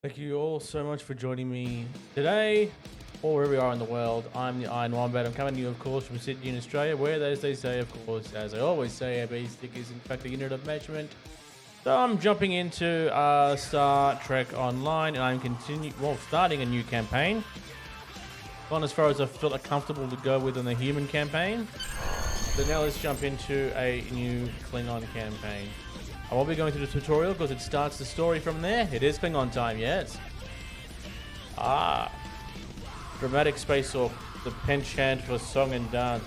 Thank you all so much for joining me today, or wherever we are in the world. I'm the Iron Wombat. I'm coming to you, of course, from Sydney in Australia, where, as they say, of course, as I always say, a base stick is in fact a unit of measurement. So I'm jumping into Star Trek Online, and I'm starting a new campaign. Gone as far as I felt comfortable to go with in the human campaign. So now let's jump into a new Klingon campaign. I won't be going through the tutorial because it starts the story from there. It is Klingon time, yes. Dramatic space orc, the penchant for song and dance.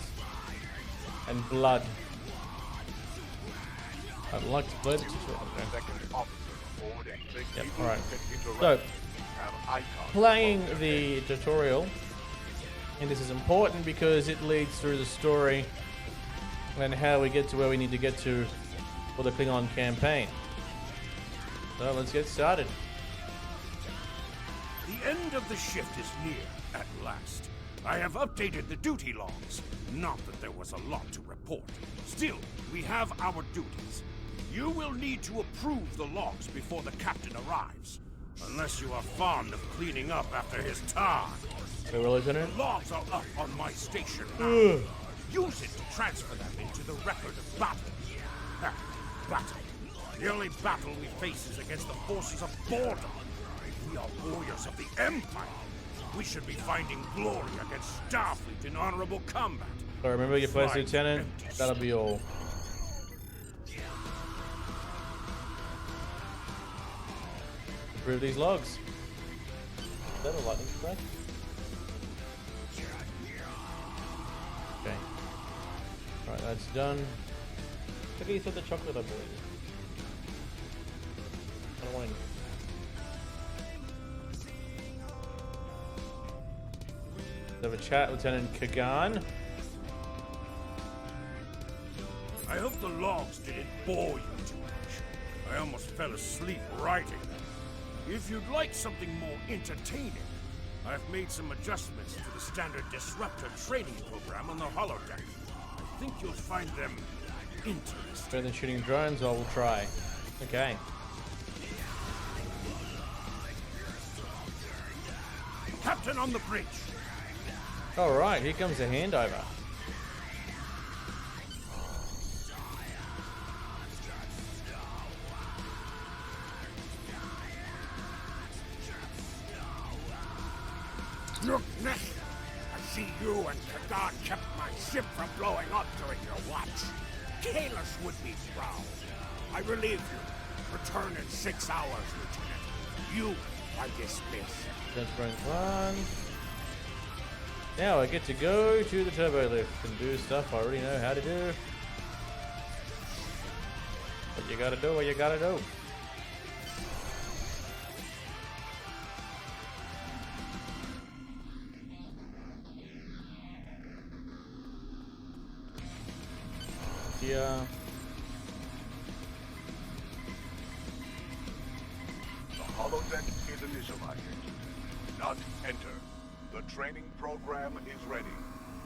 And blood. I'd like to play the tutorial. Okay. Yep, alright. So, playing the tutorial, and this is important because it leads through the story and how we get to where we need to get to for the Klingon campaign. So let's get started. The end of the shift is near, at last. I have updated the duty logs. Not that there was a lot to report. Still, we have our duties. You will need to approve the logs before the captain arrives. Unless you are fond of cleaning up after his tar. Wait, really, Lieutenant? The logs are up on my station now. Use it to transfer them into the record of battle. Battle. The only battle we face is against the forces of boredom. We are warriors of the Empire. We should be finding glory against Starfleet in honorable combat. So remember your place, Lieutenant. That'll be all. Approve these logs. Is that a lightning strike? Okay. Alright, that's done. Look at you said the chocolate, I believe. I don't want to have a chat, Lieutenant Kagan. I hope the logs didn't bore you too much. I almost fell asleep writing them. If you'd like something more entertaining, I've made some adjustments to the standard disruptor training program on the holodeck. I think you'll find them interesting. Better than shooting drones, I will try. Okay. Captain on the bridge. Alright, here comes the handover. Look, Nick. I see you and Kagan kept my ship from blowing up during your watch. Kalis would be proud. I relieve you. Return in 6 hours, Lieutenant. You are dismissed. That's rank 1. Now I get to go to the turbo lift and do stuff I already know how to do. What you gotta do, what you gotta do. Yeah. The holodeck is initializing. Not enter. The training program is ready.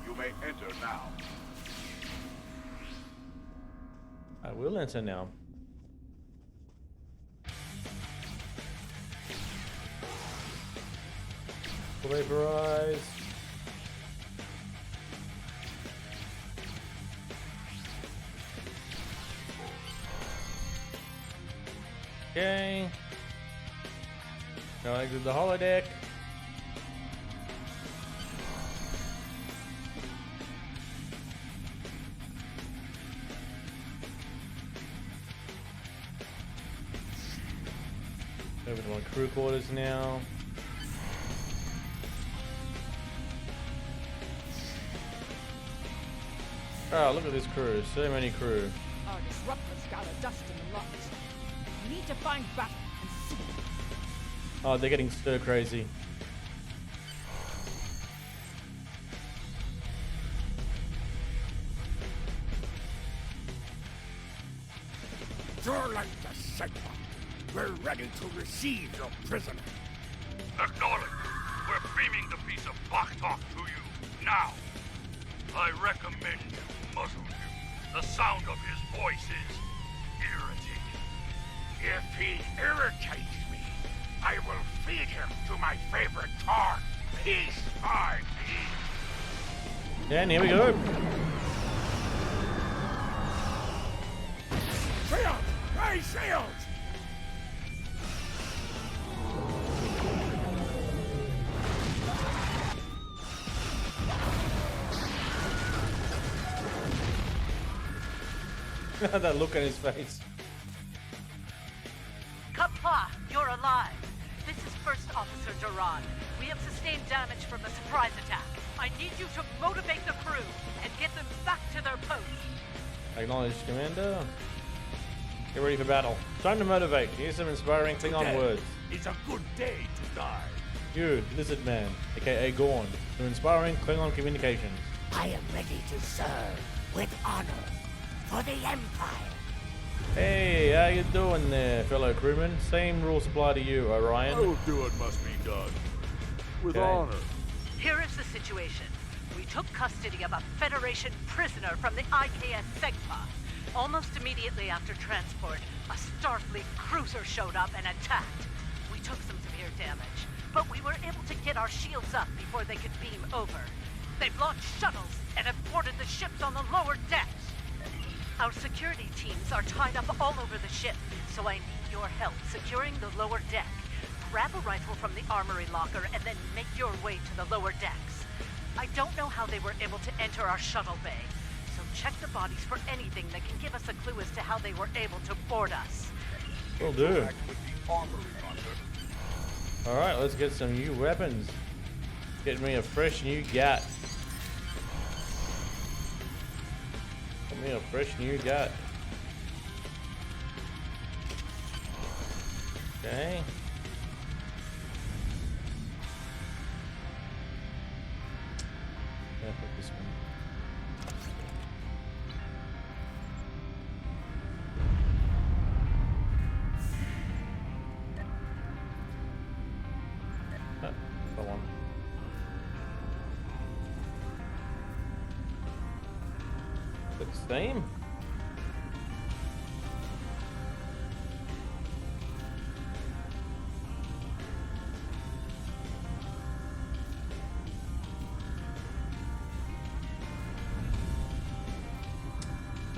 You may enter now. I will enter now. Vaporize. Okay. Now exit the holodeck. Over to my crew quarters now. Oh, look at this crew. So many crew. Our disruptors gather dust in the lots. We need to find back and see. Oh, they're getting stir crazy. You're like the Sigma. We're ready to receive your prisoner. Acknowledge. We're beaming the piece of Bach-talk to you, now. I recommend you muzzle him. The sound of his voice is irritating. If he irritates me, I will feed him to my favorite tarn. Peace, my peace. And here we go. Shield! My shield! That look on his face. Kappa, you're alive. This is First Officer Duran. We have sustained damage from a surprise attack. I need you to motivate the crew and get them back to their posts. Acknowledge, Commander. Get ready for battle. Time to motivate. Here's some inspiring Klingon words. It's a good day to die. You, Lizard Man, aka Gorn, for inspiring Klingon communications. I am ready to serve with honor for the Empire. Hey, how you doing there, fellow crewman? Same rules apply to you, Orion. I will do what must be done. With Okay. honor. Here is the situation. We took custody of a Federation prisoner from the IKS Segpa. Almost immediately after transport, a Starfleet cruiser showed up and attacked. We took some severe damage, but we were able to get our shields up before they could beam over. They've launched shuttles and have boarded the ships on the lower decks. Our security teams are tied up all over the ship, so I need your help securing the lower deck. Grab a rifle from the armory locker and then make your way to the lower decks. I don't know how they were able to enter our shuttle bay, so check the bodies for anything that can give us a clue as to how they were able to board us. Will do. Back with the armory locker. Alright, let's get some new weapons. Get me a fresh new gat. Get me a fresh new gat. Okay. Yeah, put this one. Go on. The same.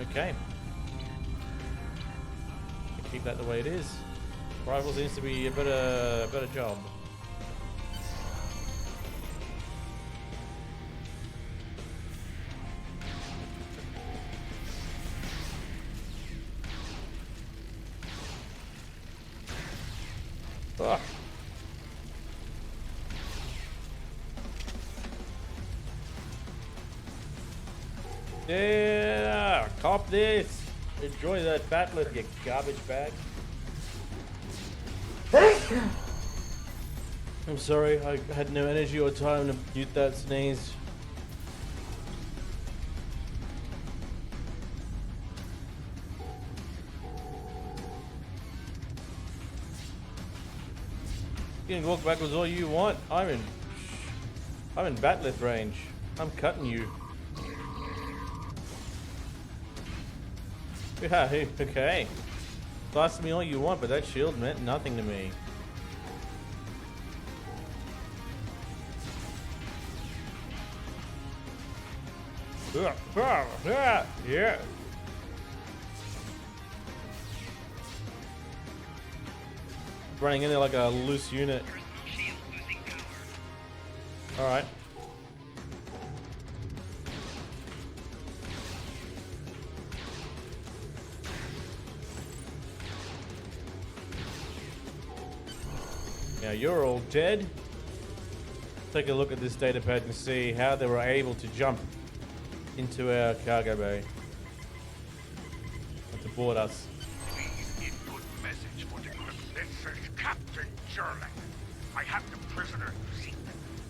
Okay. Keep that the way it is. Rifle seems to be a better job. Ah. Yeah, cop this. Enjoy that battle, you garbage bag. I'm sorry, I had no energy or time to mute that sneeze. You can walk backwards all you want. I'm in batleth range. I'm cutting you. Yeah, okay. Blast me all you want, but that shield meant nothing to me. Yeah. Running in there like a loose unit. Alright. Now you're all dead. Take a look at this data pad and see how they were able to jump into our cargo bay and to board us. Please input message for decrypt. This is Captain Jerling. I have the prisoner you seek,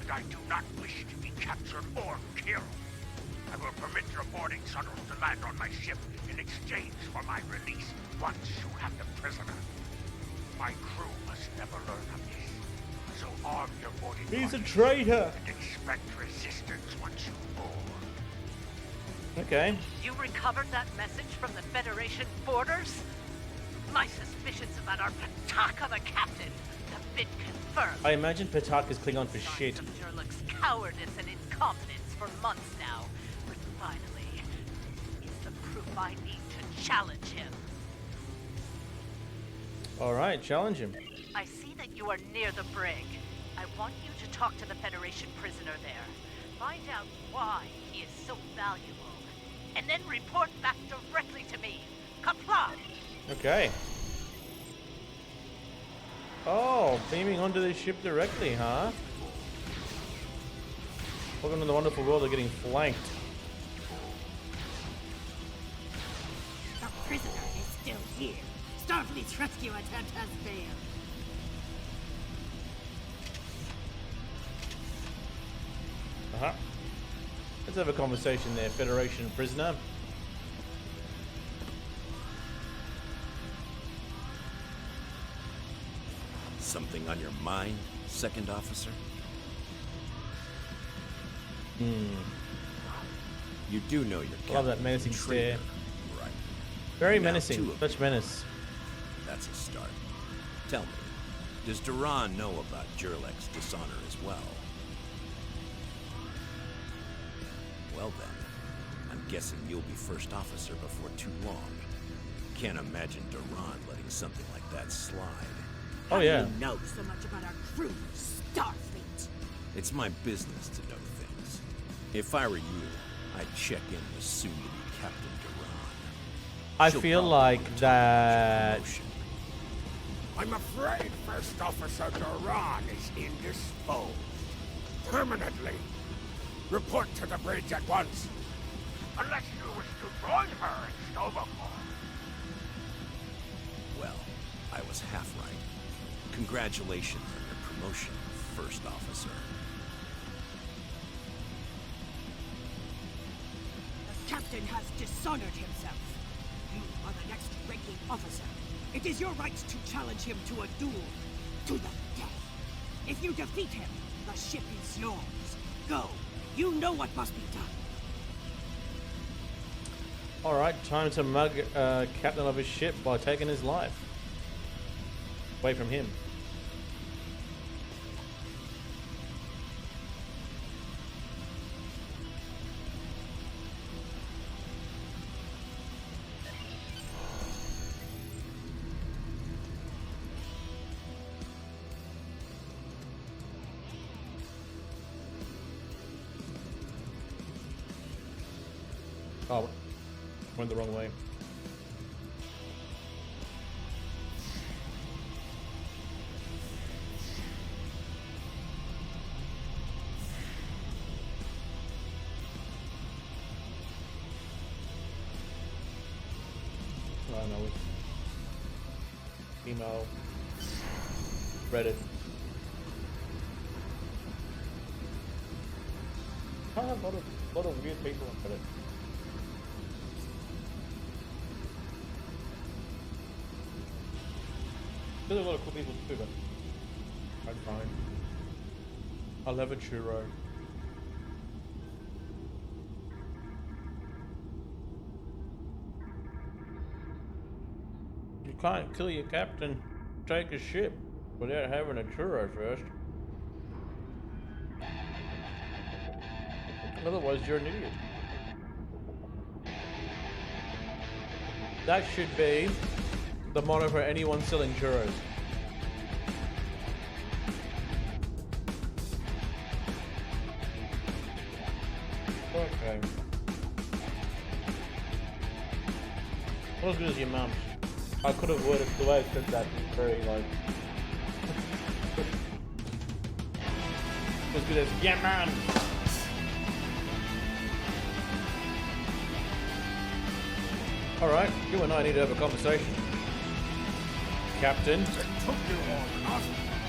and I do not wish to be captured or killed. I will permit your boarding shuttles to land on my ship in exchange for my release once you have the prisoner. My crew must never learn of this, so arm your boarding He's a party traitor. and expect resistance once you board. Okay. You recovered that message from the Federation borders? My suspicions about our Pataka the captain have been confirmed. I imagine Petark is Klingon for Signs shit. of Durlok's cowardice and incompetence for months now. But finally, is the proof I need to challenge him. Alright, challenge him. I see that you are near the brig. I want you to talk to the Federation prisoner there. Find out why he is so valuable. And then report back directly to me. Comply! Okay. Oh, beaming onto the ship directly, huh? Welcome to the wonderful world of getting flanked. The prisoner is still here. Starfleet's rescue attempt has failed. Uh-huh. Let's have a conversation there, Federation prisoner. Something on your mind, second officer? You do know your Love that menacing stare. right? Very Now, menacing. two of Such menace. That's a start. Tell me, does Duran know about Jurlek's dishonor as well? Well then, I'm guessing you'll be first officer before too long. Can't imagine Duran letting something like that slide. Oh yeah. You know so much about our crew, Starfleet. It's my business to know things. If I were you, I'd check in with soon-to-be Captain Duran. I She'll feel probably like want to that. promotion. I'm afraid First Officer Duran is indisposed. Permanently. Report to the bridge at once. Unless you wish to join her in Stovall. Well, I was half right. Congratulations on your promotion, First Officer. The captain has dishonored himself. You are the next ranking officer. It is your right to challenge him to a duel, to the death. If you defeat him, the ship is yours. Go. You know what must be done. Alright, time to mug captain of his ship by taking his life. Away from him. Oh, went the wrong way. Oh no. Email. Reddit. I have a lot of weird people on Reddit. There's a lot of cool people too, but I'm fine. I'll have a churro. You can't kill your captain, take a ship, without having a churro first. Otherwise, you're an idiot. That should be the motto for anyone selling churros. Okay. Not as good as your mum's. I could have worded the way I said that very like as good as yeah man. Alright, you and I need to have a conversation. Captain. It took you long enough.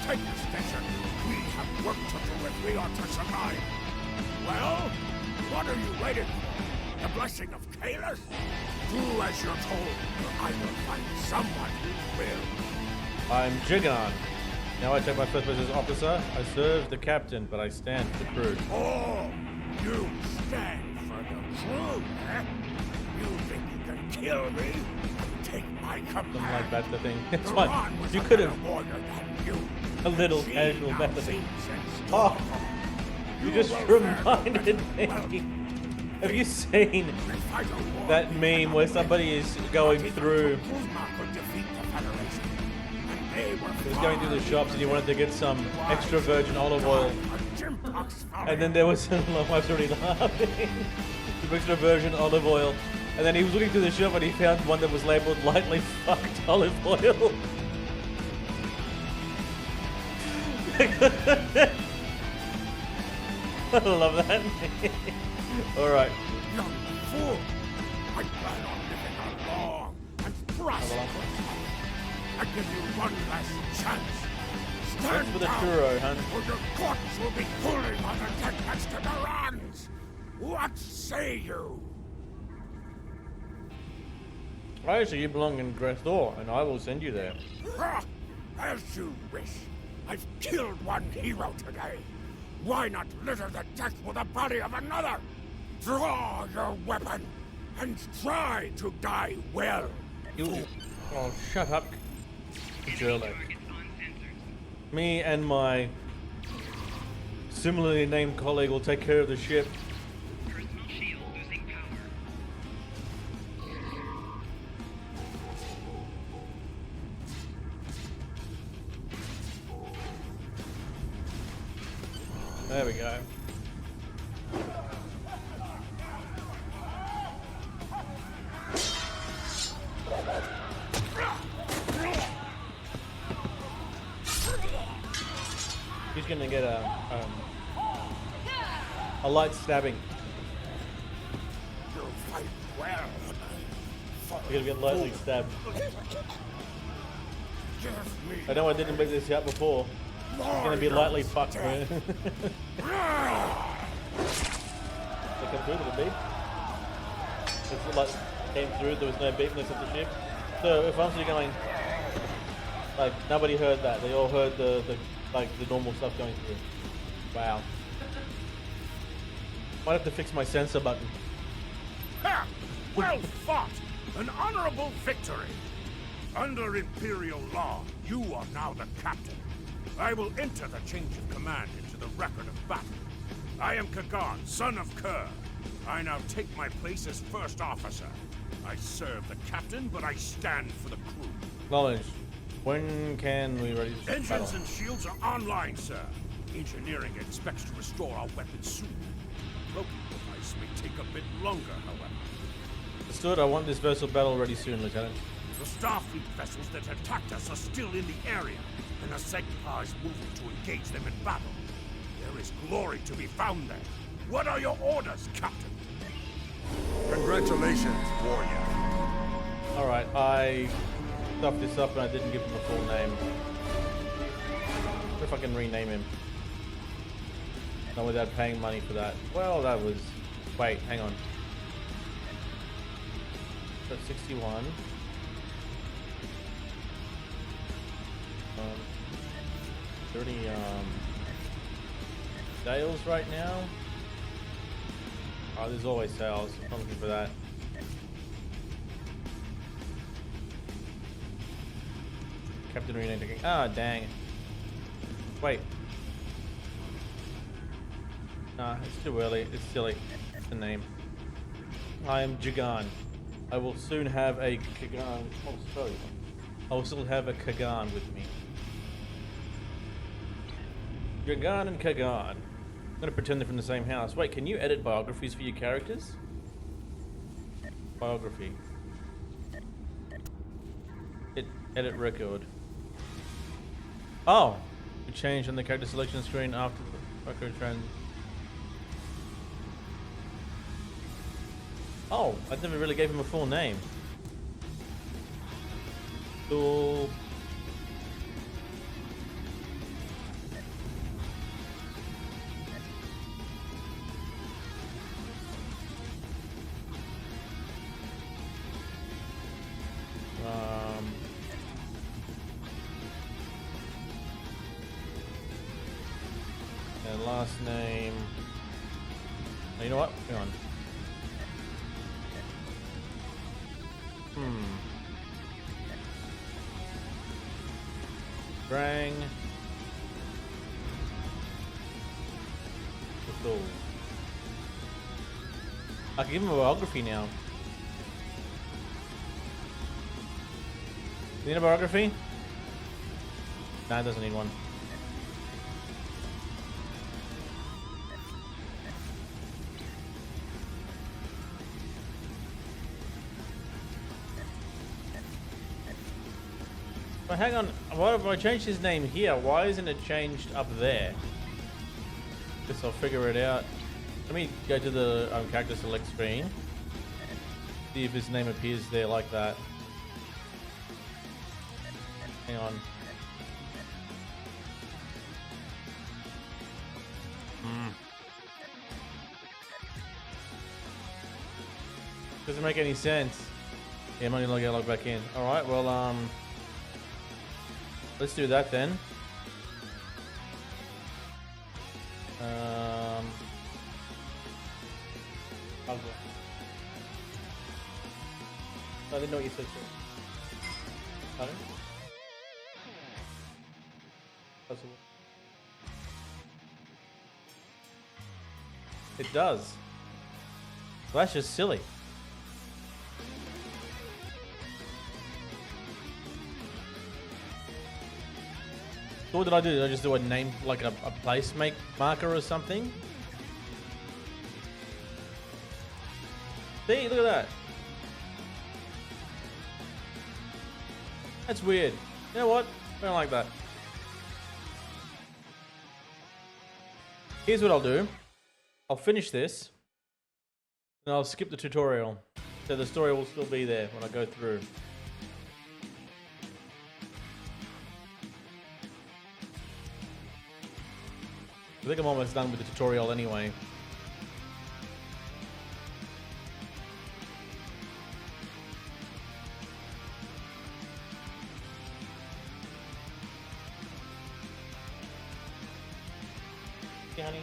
Take your station. We have work to do if we are to survive. Well, what are you waiting for? The blessing of Kalis? Do as you're told, or I will find someone who will. I'm Jigan. Now I take my first place as officer. I serve the captain, but I stand for the crew. Oh, you stand for the crew, eh? You think you can kill me? Take my command. Something like that, the thing. It's Duran fine. was You a could better have. warrior than you. A little casual melody. Oh, you just reminded me. Have you seen that meme where somebody is going through? He was going through the shops and he wanted to get some extra virgin olive oil. And then there was, my wife's already laughing, some extra virgin olive oil. And then he was looking through the shop and he found one that was labeled lightly fucked olive oil. I love that. Alright. Young fool! I plan on living a long and prosperous. I give you one last chance. Stand for the down, churro, hun. or your corpse will be cooling on the deck next to the runs. What say you? I say you belong in Grethor, and I will send you there. As you wish. I've killed one hero today. Why not litter the deck with the body of another? Draw your weapon and try to die well. You. Oh, shut up. Jerlo. Me and my similarly named colleague will take care of the ship. Personal shield losing power. There we go. He's gonna get a light stabbing. You'll fight well. He's gonna get lightly stabbed. Give me I know I didn't make this out before. He's gonna be lightly fucked, man. They come through with a beep. It's like came through, there was no beepness of the ship. So if I'm still going, like nobody heard that. They all heard the normal stuff going through. Wow. Might have to fix my sensor button. Ha! Well fought! An honorable victory! Under Imperial law, you are now the captain. I will enter the change of command into the record of battle. I am Kagan, son of Kerr. I now take my place as first officer. I serve the captain, but I stand for the crew. Knowledge. When can we ready to Engines battle? and shields are online, sir. Engineering expects to restore our weapons soon. Cloaking device may take a bit longer, however. Understood. I want this vessel battle ready soon, Lieutenant. The Starfleet vessels that attacked us are still in the area, and the Segpa is moving to engage them in battle. There is glory to be found there. What are your orders, Captain? Congratulations, warrior. Alright, I stuffed this up and I didn't give him a full name. What if I can rename him? Not without paying money for that. Well, that was... Wait, hang on. So 61. 30 sales right now. Oh, there's always sales. I'm looking for that. Captain renaming. Ah, dang. Wait. Nah, it's too early. It's silly. It's the name. I am Jagan. I will soon have a Kagan. Oh, sorry. I will still have a Kagan with me. Jagan and Kagan. I'm gonna pretend they're from the same house. Wait, can you edit biographies for your characters? Biography. Edit record. Oh! You changed on the character selection screen after the record trend. Oh, I never really gave him a full name. Cool. And last name. Oh, you know what? Hang on. Drang. crystals. I can give him a biography now. You need a biography? Nah, it doesn't need one. But hang on, why have I changed his name here? Why isn't it changed up there? Guess I'll figure it out. Let me go to the character select screen. See if his name appears there like that. Hang on. Doesn't make any sense. Yeah, I'm only log back in. Alright, well, let's do that then. I didn't know what you said. Pardon? Possible. It does. Well, that's just silly. So what did I do? Did I just do a name, like a place marker or something? See, look at that. That's weird. You know what? I don't like that. Here's what I'll do. I'll finish this, and I'll skip the tutorial. So the story will still be there when I go through. I think I'm almost done with the tutorial anyway. Yeah, honey.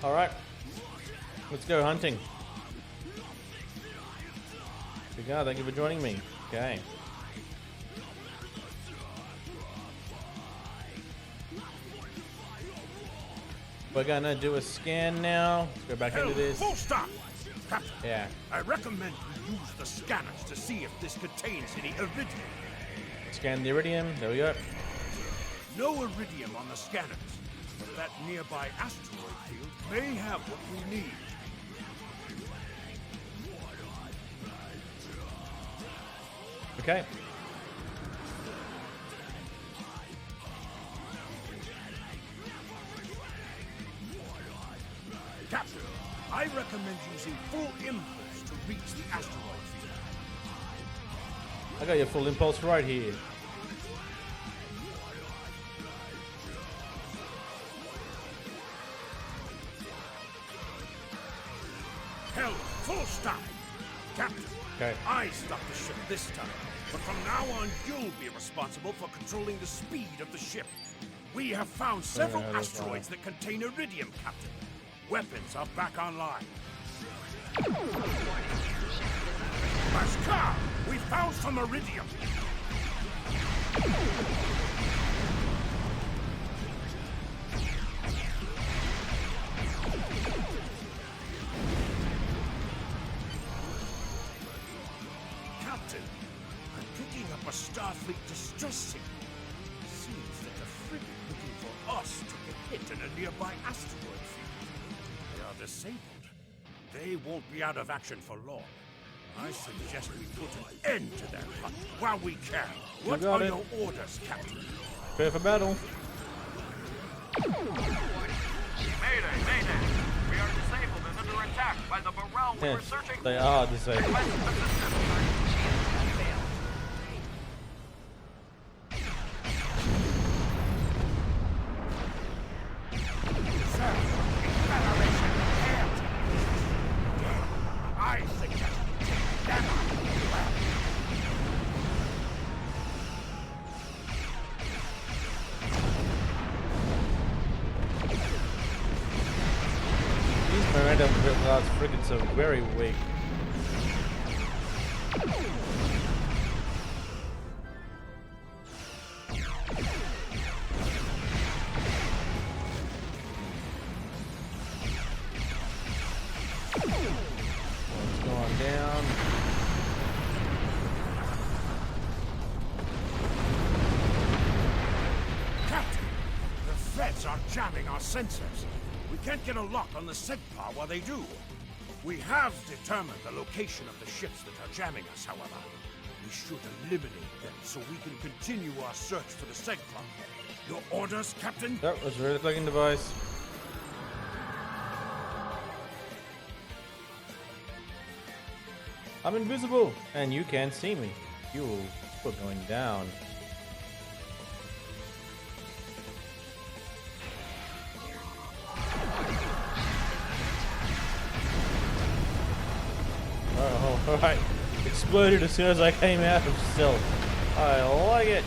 All right. Let's go hunting. Here we go. Thank you for joining me. Okay. We're gonna do a scan now. Let's go back into this. Full stop! Captain, Yeah. I recommend you use the scanners to see if this contains any iridium. Scan the iridium. There we go. No iridium on the scanners, but that nearby asteroid field may have what we need. Okay. Captain, I recommend using full impulse to reach the asteroid field. I got your full impulse right here. Hell, full stop! Captain, Okay. I stopped the ship this time, but from now on you'll be responsible for controlling the speed of the ship. We have found several asteroids that contain iridium, Captain. Weapons are back online. Bashkar, we found some iridium. Captain, I'm picking up a Starfleet distress signal. Seems that the frigate looking for us took a hit in a nearby asteroid field. They are disabled. They won't be out of action for long. I suggest we put an end to their hunt while we can. What are your orders, Captain? Prepare for battle. Mayday, mayday! We are disabled and under attack by the Burrell we were searching. They are disabled. Request assistance. I suggest we take them out. These momentum class frigates so very weak. It's going down. Captain, the threats are jamming our sensors. We can't get a lock on the SEGPA while they do. We have determined the location of the ships that are jamming us, however. We should eliminate them so we can continue our search for the SEGPA. Your orders, Captain? That was a really clicking device. I'm invisible, and you can't see me. We're going down. Oh, alright. Exploded as soon as I came out of stealth. I like it.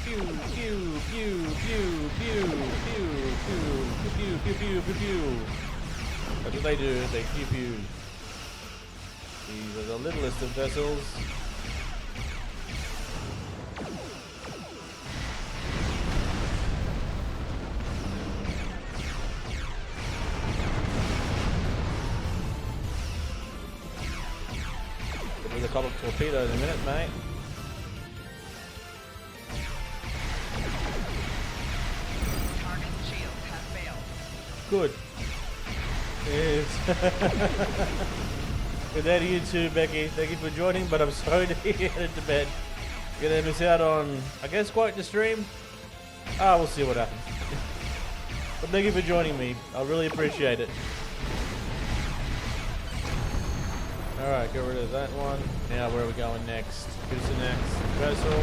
Pew, pew, pew, pew, pew, pew, pew, pew, pew, pew, pew, pew. That's what they do, they pew pew. These are the littlest of vessels. With a couple of torpedoes in a minute, mate. Target shield has failed. Good. Yes. Good day to you too, Becky. Thank you for joining, but I'm sorry to hear headed to bed. You're gonna miss out on, I guess, quite the stream. We'll see what happens. But thank you for joining me. I really appreciate it. Alright, get rid of that one. Now where are we going next? Who's the next vessel?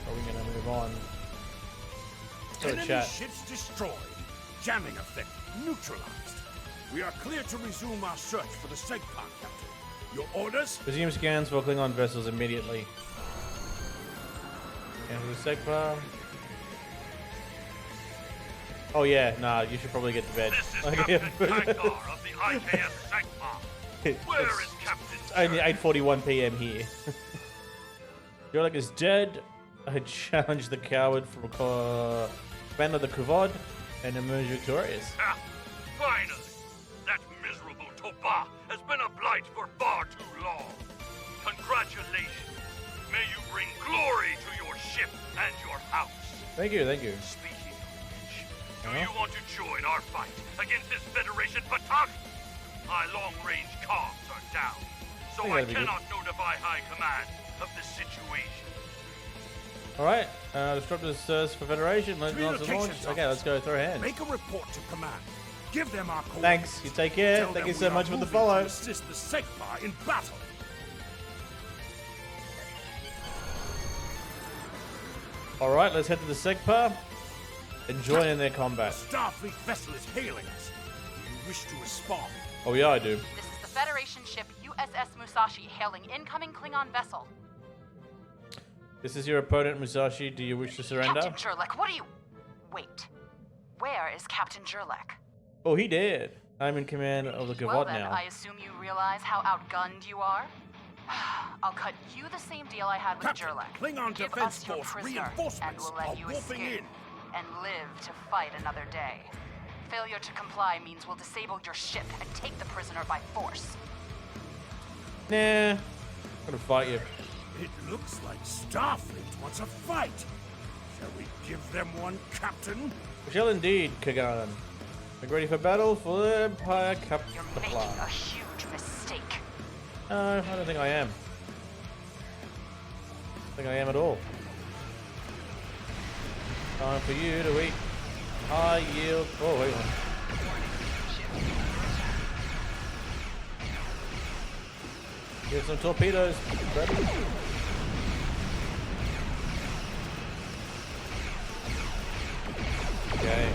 Are we gonna move on? So Enemy chat. ships destroyed. Jamming effect neutralized. We are clear to resume our search for the SEGPA, Captain. Your orders? Resume scans for Klingon vessels immediately. And for the SEGPA. Oh yeah, nah, you should probably get to bed. This is Captain Kaitar of the IKS SEGPA. Where is Captain Only Jerry? 8:41 p.m. here. Jurek is dead. I challenged the coward from Commander the Kuvod and emerged victorious. Ah, finally! That miserable Toba has been a blight for far too long. Congratulations. May you bring glory to your ship and your house. Thank you, thank you. Speaking of which, do you want to join our fight against this Federation Batak? My long-range comms are down, so think I that'd be good. cannot notify High Command of the situation. Alright, disruptors search for Federation. Let's launch. Communications Okay, let's go throw hands. Make a report to command. Give them our coordinates. Thanks, you take care. Tell Thank them you we so are much for the moving follow. to assist the SEGPA in battle. Alright, let's head to the SEGPA and join in their combat. Starfleet vessel is hailing us. Do you wish to respond? Oh yeah, I do. This is the Federation ship USS Musashi hailing incoming Klingon vessel. This is your opponent, Musashi. Do you wish to surrender? Captain Jurlek, what are you... Wait. Where is Captain Jurlek? Oh, he did. I'm in command of the Gavot Well then, now. I assume you realize how outgunned you are? I'll cut you the same deal I had with Captain, Jurlek. Klingon Give Defense us your Force prisoner, and reinforcements we'll let are you warping escape in. and live to fight another day. Failure to comply means we'll disable your ship and take the prisoner by force. Nah, I'm gonna fight you. It looks like Starfleet wants a fight. Shall we give them one, Captain? We shall indeed, Kagan. Make ready for battle for the Empire You're making a Capella. huge mistake. No, I don't think I am. I think I am at all. Time for you to eat high yield. Oh, wait one. Get some torpedoes, buddy. Okay.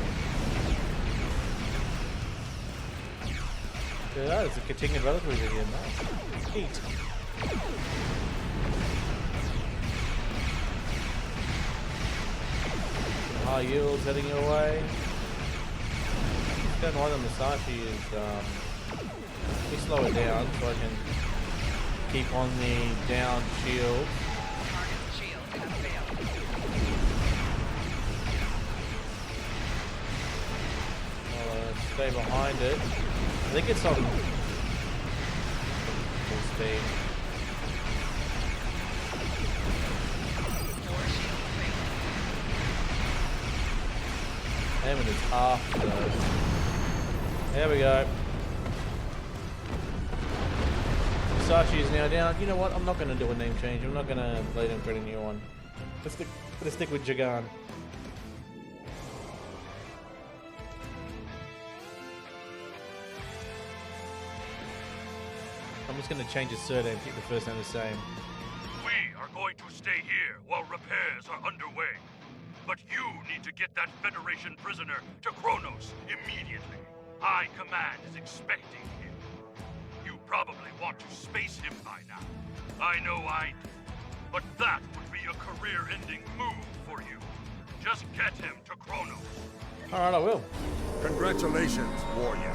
Yeah, it's a continued relatively again. Nice. Eat. High yields heading your way. I don't know why the Musashi is, let me slow it down so I can keep on the down shield. Target shield has failed. I'll stay behind it. I think it's on full speed. Damn it, it's half though. There we go. Musashi is now down. You know what? I'm not going to do a name change. I'm not going to let him create a new one. Let's stick with Jagan. I'm just going to change his surname, keep the first name the same. We are going to stay here while repairs are underway. But you need to get that Federation prisoner to Kronos immediately. High Command is expecting him. You probably want to space him by now. I know I do. But that would be a career-ending move for you. Just get him to Kronos. Alright, I will. Congratulations, warrior.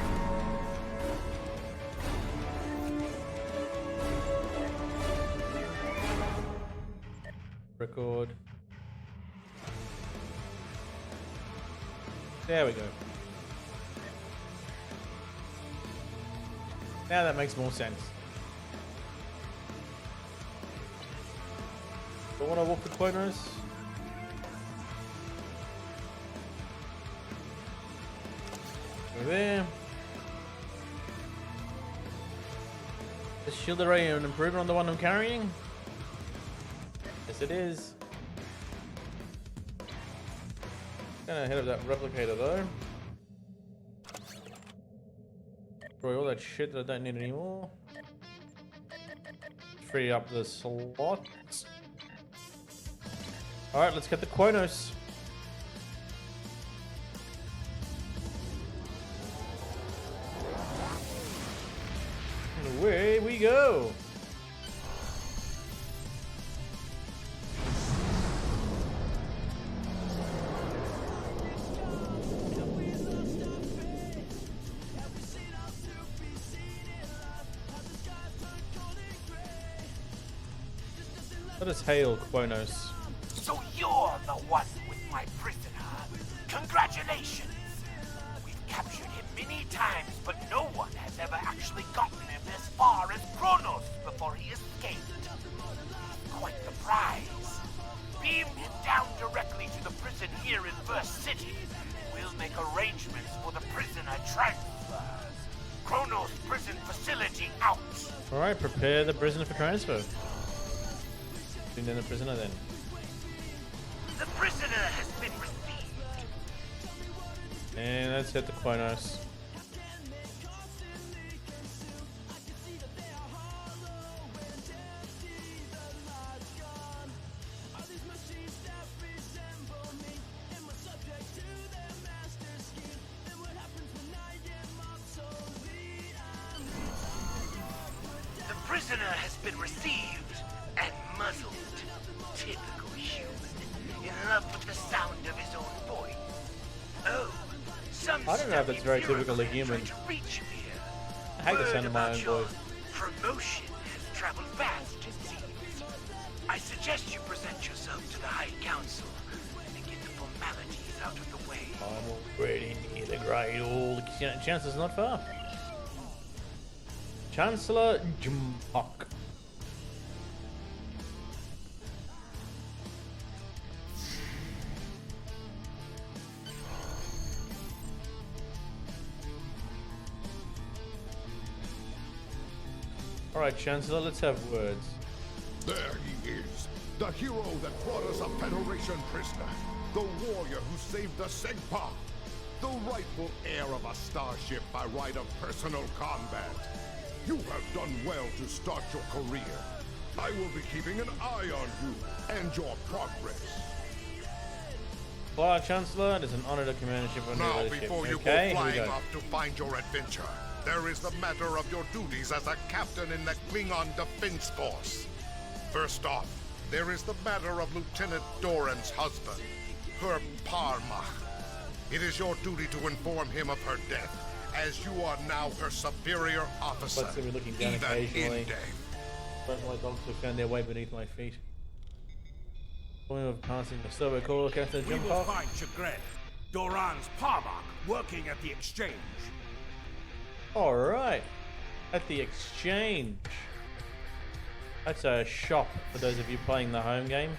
Record. There we go. Now that makes more sense. Don't want to walk the corners. Over there. Is shield array an improvement on the one I'm carrying? Yes, it is. Gonna head up that replicator though. Destroy all that shit that I don't need anymore. Free up the slots. Alright, let's get the Kronos. And away we go. Let us hail Kronos. So you're the one with my prisoner. Congratulations. We've captured him many times, but no one has ever actually gotten him as far as Kronos before he escaped. He's quite the prize. Beam him down directly to the prison here in First City. We'll make arrangements for the prisoner transfer. Kronos prison facility out. Alright, prepare the prisoner for transfer. Bring down the prisoner then. The prisoner has been received. And let's hit the Kronos. The prisoner has been received and muzzled. Typical human, in love with the sound of his own voice. Oh, some I don't know if that's very typical of human. To reach me here. I hate the sound of my own Word about your voice. promotion has traveled fast, it seems. I suggest you present yourself to the High Council and get the formalities out of the way. I'm already near the Great Hall. The Chancellor's not far. Chancellor Jumpuck. Alright, Chancellor, let's have words. There he is, the hero that brought us a Federation prisoner, the warrior who saved the Segpa, the rightful heir of a starship by right of personal combat. You have done well to start your career. I will be keeping an eye on you and your progress. Well, Chancellor, it is an honor to command a ship under your Now, leadership. before you Okay, go here we flying go. off to find your adventure, there is the matter of your duties as a captain in the Klingon Defense Force. First off, there is the matter of Lieutenant Doran's husband. her Parma. It is your duty to inform him of her death, as you are now her superior officer. Let's see me looking down even occasionally. in death. Both my dogs have found their way beneath my feet. Point of passing the servo call, Captain We jump will off. find Chagrin, Doran's Parma, working at the exchange. Alright. At the exchange. That's a shop for those of you playing the home game.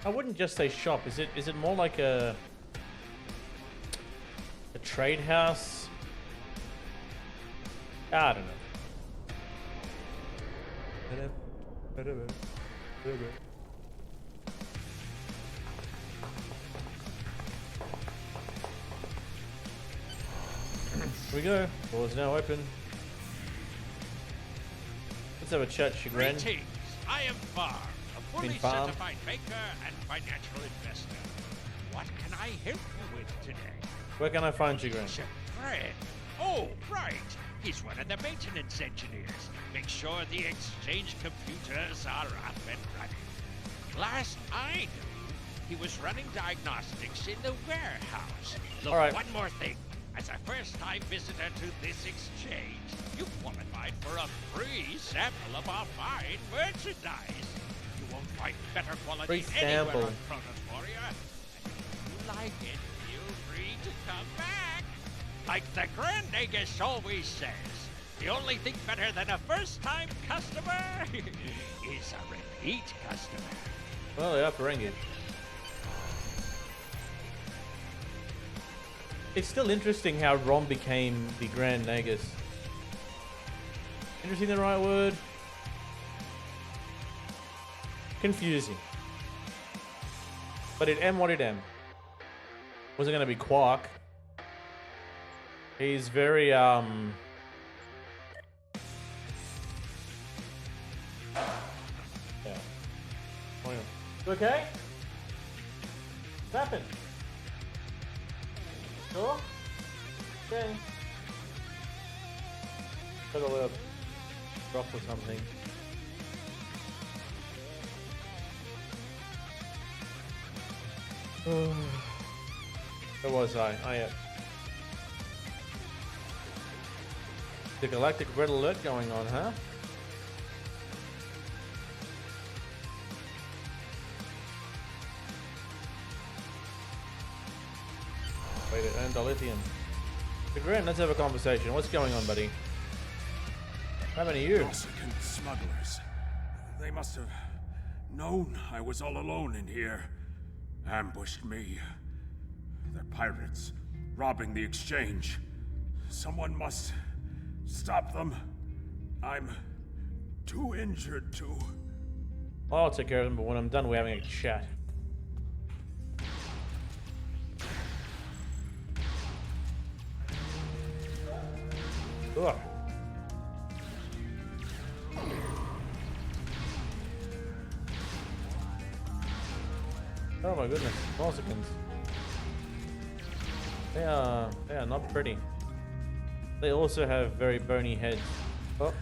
I wouldn't just say shop. Is it more like a trade house? I don't know. Here we go. Door is now open. Let's have a chat, Chagrin. Greetings. I am Farm, a fully Farm. certified banker and financial investor. What can I help you with today? Where can I find Chagrin? Chagrin. Oh, right. He's one of the maintenance engineers. Make sure the exchange computers are up and running. Last I knew, he was running diagnostics in the warehouse. Look, All right. one more thing. As a first-time visitor to this exchange, you qualified for a free sample of our fine merchandise. You won't find better quality Free anywhere sample. on Kronos Warrior. And if you like it, feel free to come back. Like the Grand Nagus always says, the only thing better than a first-time customer is a repeat customer. Well, they are Ferengi. It's still interesting how Rom became the Grand Nagus. Interesting, the right word? Confusing. But it am what it am. Was it going to be Quark? He's very, Yeah. You okay? What's happened? Sure? Okay. Got a little drop or something. Where was I? Oh yeah. The galactic red alert going on, huh? Wait, and dilithium. Grant, let's have a conversation. What's going on, buddy? How many of you? Corsican smugglers. They must have known I was all alone in here. Ambushed me. They're pirates, robbing the exchange. Someone must stop them. I'm too injured to... I'll take care of them, but when I'm done, we're having a chat. Ugh. Oh my goodness, Corsicans. They are not pretty. They also have very bony heads. Oh.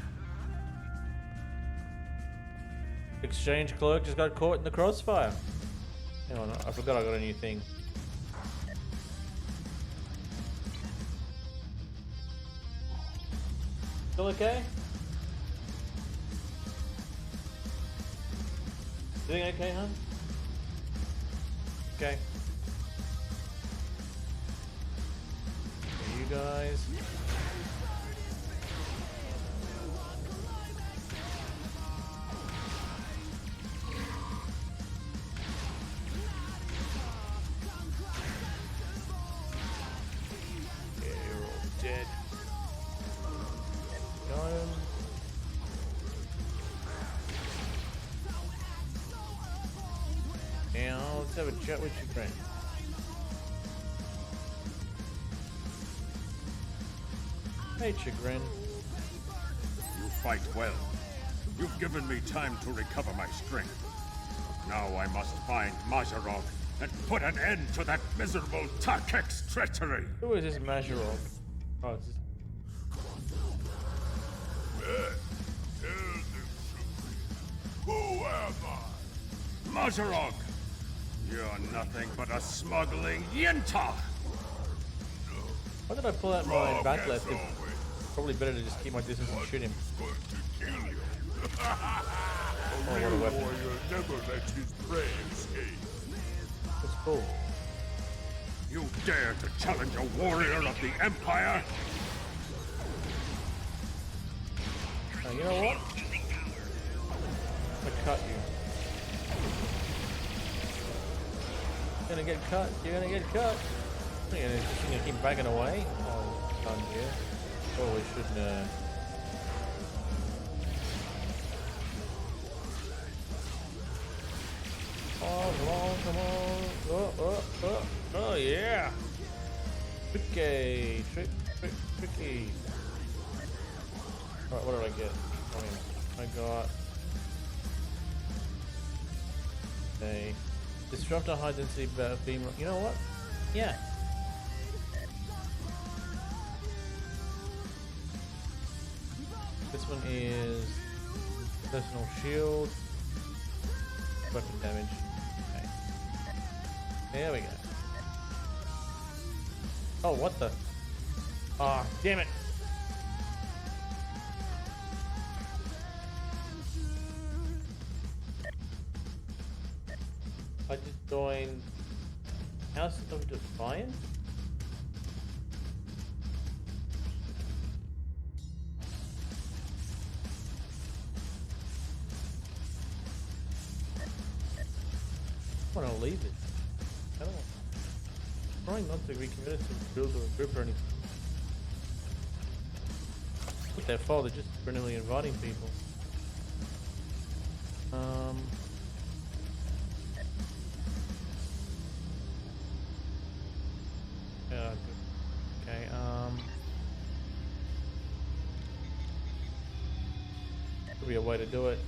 Exchange clerk just got caught in the crossfire. Hang on, I forgot I got a new thing. Still okay? Everything okay, hon? Okay. You guys. Yeah, you're all dead. Got him. Now let's have a chat with your friend. Hey, Chagrin. You fight well. You've given me time to recover my strength. Now I must find Mazarov and put an end to that miserable Tarkek's treachery. Who is this Mazarov? Oh, it's this... Who am I? Mazarov! You're nothing but a smuggling yinta! Why did I pull out my backleft? It's probably better to just keep my distance and shoot him. Oh, what a weapon. Warrior never lets his prey escape. That's cool. You dare to challenge a warrior of the Empire? Now, you know what? I'm gonna cut you. You're gonna get cut. You're gonna get cut. You're gonna keep backing away. Oh, done here. Probably shouldn't. Oh, come on. Oh, yeah. Tricky. Tricky. Alright, what did I get? I got a disruptor high density beam. You know what? Yeah. This one is personal shield, weapon damage. Okay. There we go. Oh, what the? Ah, damn it! I just joined House of Defiance? I want to leave it. I don't want. I'm trying not to be committed to build or a group or anything. Look at their file, they're just randomly inviting people. Yeah, good. Okay, could be a way to do it.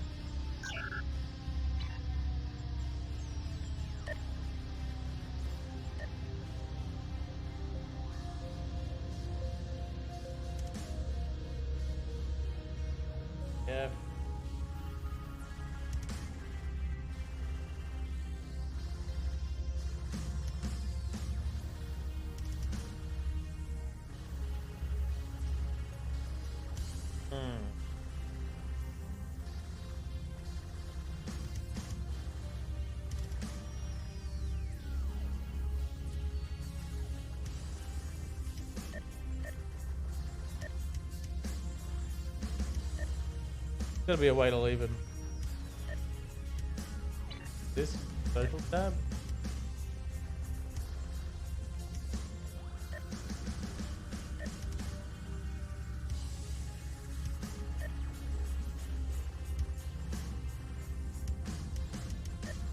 Yeah. There's gotta be a way to leave him. This social tab?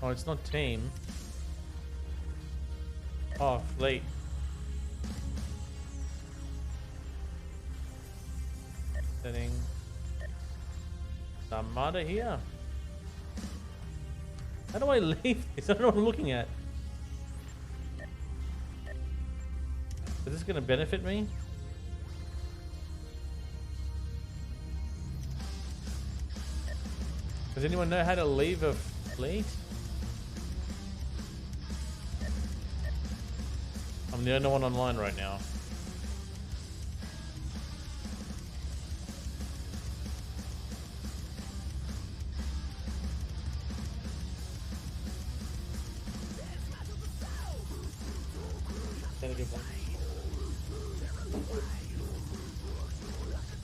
Oh, it's not team. Oh, fleet. Setting. Armada here. How do I leave this? I don't know what I'm looking at. Is this going to benefit me? Does anyone know how to leave a fleet? I'm the only one online right now.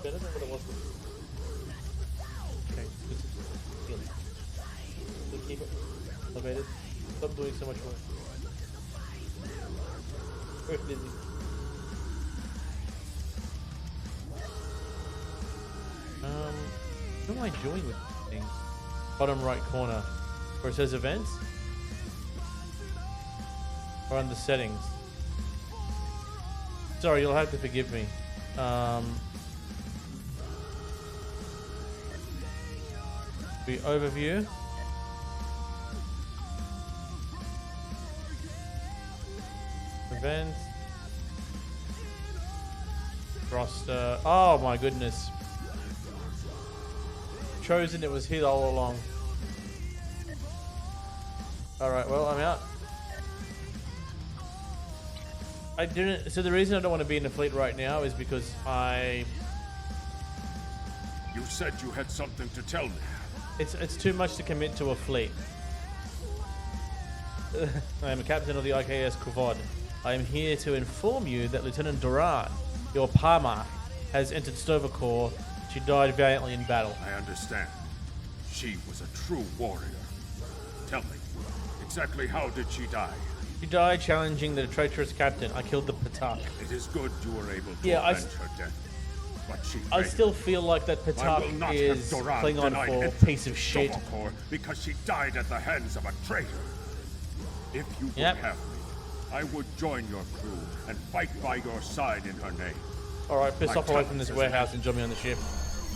Better than what it was before. Okay, this is healing. So keep it elevated. Stop doing so much work. Very busy. What am I doing with this thing? Bottom right corner, where it says events, or under settings. Sorry, you'll have to forgive me. The overview. Events. Roster. Oh my goodness. Chosen, it was hit all along. Alright, well, I'm out. I didn't. So the reason I don't want to be in the fleet right now is because You said you had something to tell me. it's too much to commit to a fleet. I am a captain of the IKS Kuvod. I am here to inform you that Lieutenant Duran, your Parma, has entered Stovacor. She died valiantly in battle. I understand. She was a true warrior. Tell me, exactly how did she die? She died challenging the traitorous captain. I killed the Patak. It is good you were able to Yeah, avenge her death. But she I failed. still feel like that I will Patak not is have Doran Klingon denied for entry piece of to shit. Stovacor because she died at the hands of a traitor. If you would Yep. have me, I would join your crew and fight by your side in her name. Alright, piss My off away from talents this as warehouse man. and join me on the ship.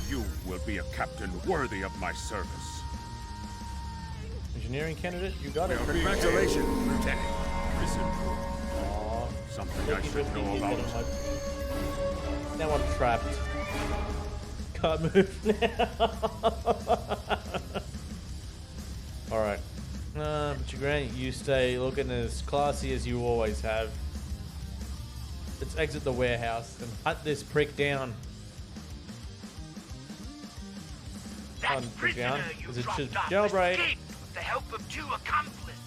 You will be a captain worthy of my service. Engineering candidate, you got it. Congratulations, Lieutenant. Prison rule. Something I should know about. Now I'm trapped. Can't move now. Alright. But Grant, you stay looking as classy as you always have. Let's exit the warehouse and hunt this prick down. That Prick down. prisoner you Is it dropped just off jailbreak? escaped with the help of two accomplices.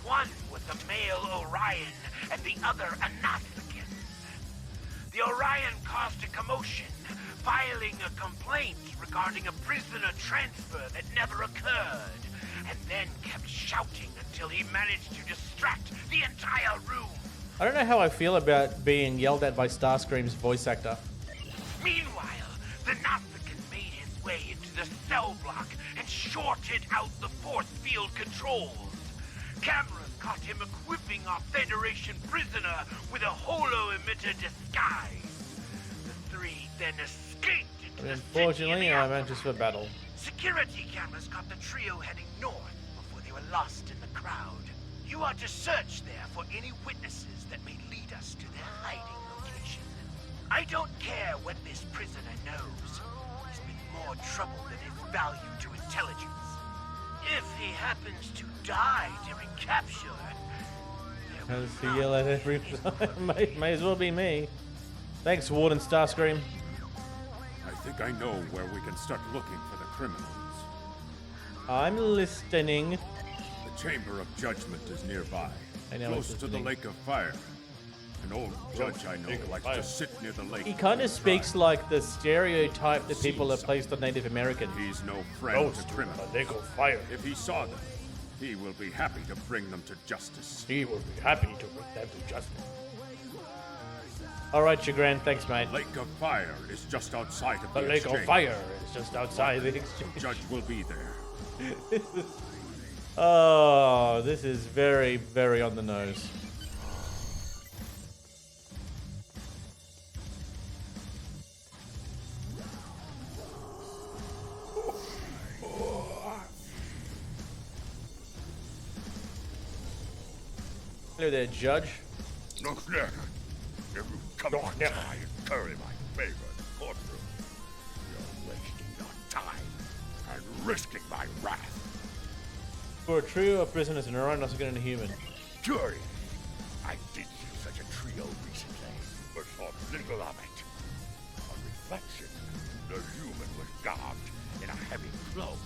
One was a male Orion and the other a Nausicaan. The Orion caused a commotion, filing a complaint regarding a prisoner transfer that never occurred, and then kept shouting until he managed to distract the entire room. I don't know how I feel about being yelled at by Starscream's voice actor. Meanwhile, the Nausicaan made his way into the cell block and shorted out the force field controls. Cameras caught him equipping our Federation prisoner with a holo-emitter disguise. The three then escaped into the city Unfortunately, in the I'm anxious for battle. Security cameras caught the trio heading north before they were lost in the crowd. You are to search there for any witnesses that may lead us to their hiding location. I don't care what this prisoner knows. He's been more trouble than his value to intelligence. If he happens to die during capture, there will Has to yell at every time. May as well be me. Thanks, Warden Starscream. I think I know where we can start looking for the criminals. I'm listening. The Chamber of Judgment is nearby, I know close it's to the listening. Lake of Fire. An old judge I know likes Fire. to sit near the lake. He kind with of his speaks tribe. like the stereotype that people have placed on Native Americans. He's no friend to criminals. Lake of Fire. If he saw them, he will be happy to bring them to justice. He will be happy to bring them to justice. All right, Chagrin. Thanks, mate. Lake of Fire is just outside of The the Lake of exchange. Fire is just outside the The exchange. judge will be there. Oh, this is very, very on the nose. Hello there, Judge. Look there. If you come on try and curry my favor in the courtroom, you're wasting your time and risking my wrath. For a trio of prisoners, an Orion, Nausicaan, and a human. Curious. I did see such a trio recently, but thought little of it. On reflection, the human was garbed in a heavy cloak,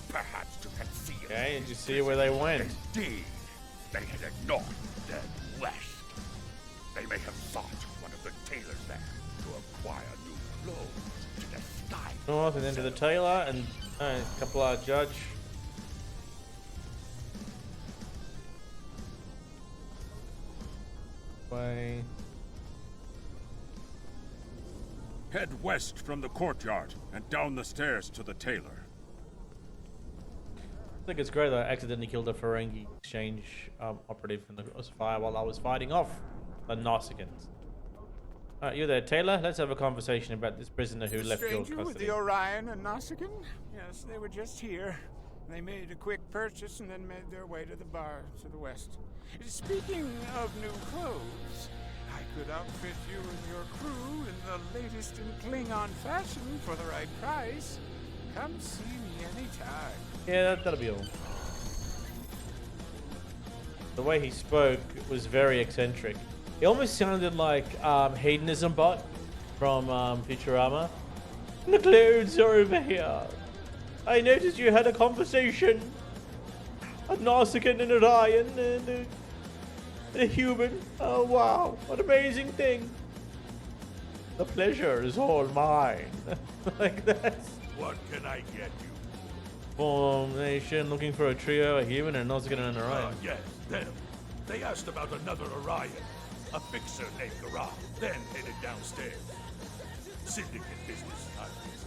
perhaps to conceal. Okay, did you see where they went? Indeed, they headed north, then west. They may have sought one of the tailors there to acquire new clothes to disguise. North and then to the tailor and a couple of judge. Way. Head west from the courtyard and down the stairs to the tailor. I think it's great that I accidentally killed a Ferengi exchange operative in the fire while I was fighting off the Nausicaans. Alright, you there, Taylor? Let's have a conversation about this prisoner who left your Stranger with custody. the Orion and Nausicaan? Yes, they were just here. They made a quick purchase and then made their way to the bar to the west. Speaking of new clothes, I could outfit you and your crew in the latest in Klingon fashion for the right price. Come see me anytime. Yeah, that'll be all. the way he spoke was very eccentric. He almost sounded like Hedonism Bot from Futurama. The clouds are over here. I noticed you had a conversation. A Nausicaan and a Ryan and a human. Oh wow, what an amazing thing. The pleasure is all mine. Like that. What can I get you? Formation looking for a trio, a human, and a Nausicaan and an Orion. Yes, them. They asked about another Orion. A fixer named Garage, then headed downstairs. Syndicate business, I guess.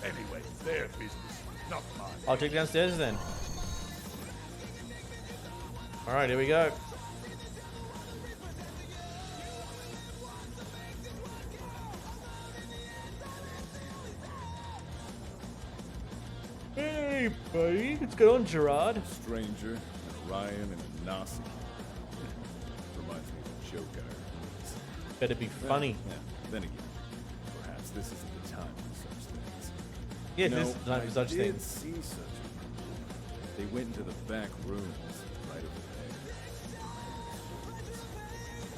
Anyway, their business, not mine. I'll check downstairs then. Alright, here we go. Hey, buddy. What's going on, Gerard? Stranger, an Orion, and a Nazi. Reminds me of a joke I heard. Better be funny. Yeah, then again, perhaps this isn't the time for such things. Yeah, No, this is not I such did things. see such a They went into the back rooms right over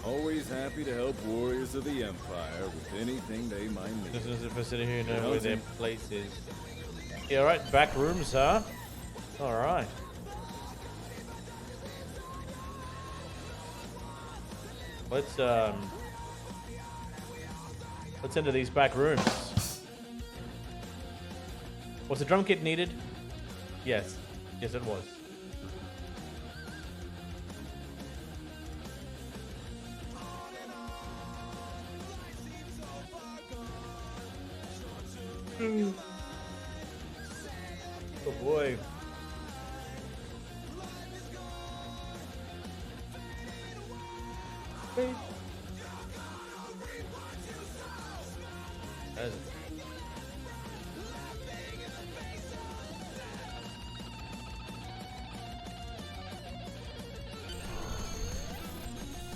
there. Always happy to help warriors of the Empire with anything they might need. This is if I sit here and know where their place is. Yeah, alright, back rooms, huh? Alright. Let's enter these back rooms. Was the drum kit needed? Yes. Yes, it was. Oh boy.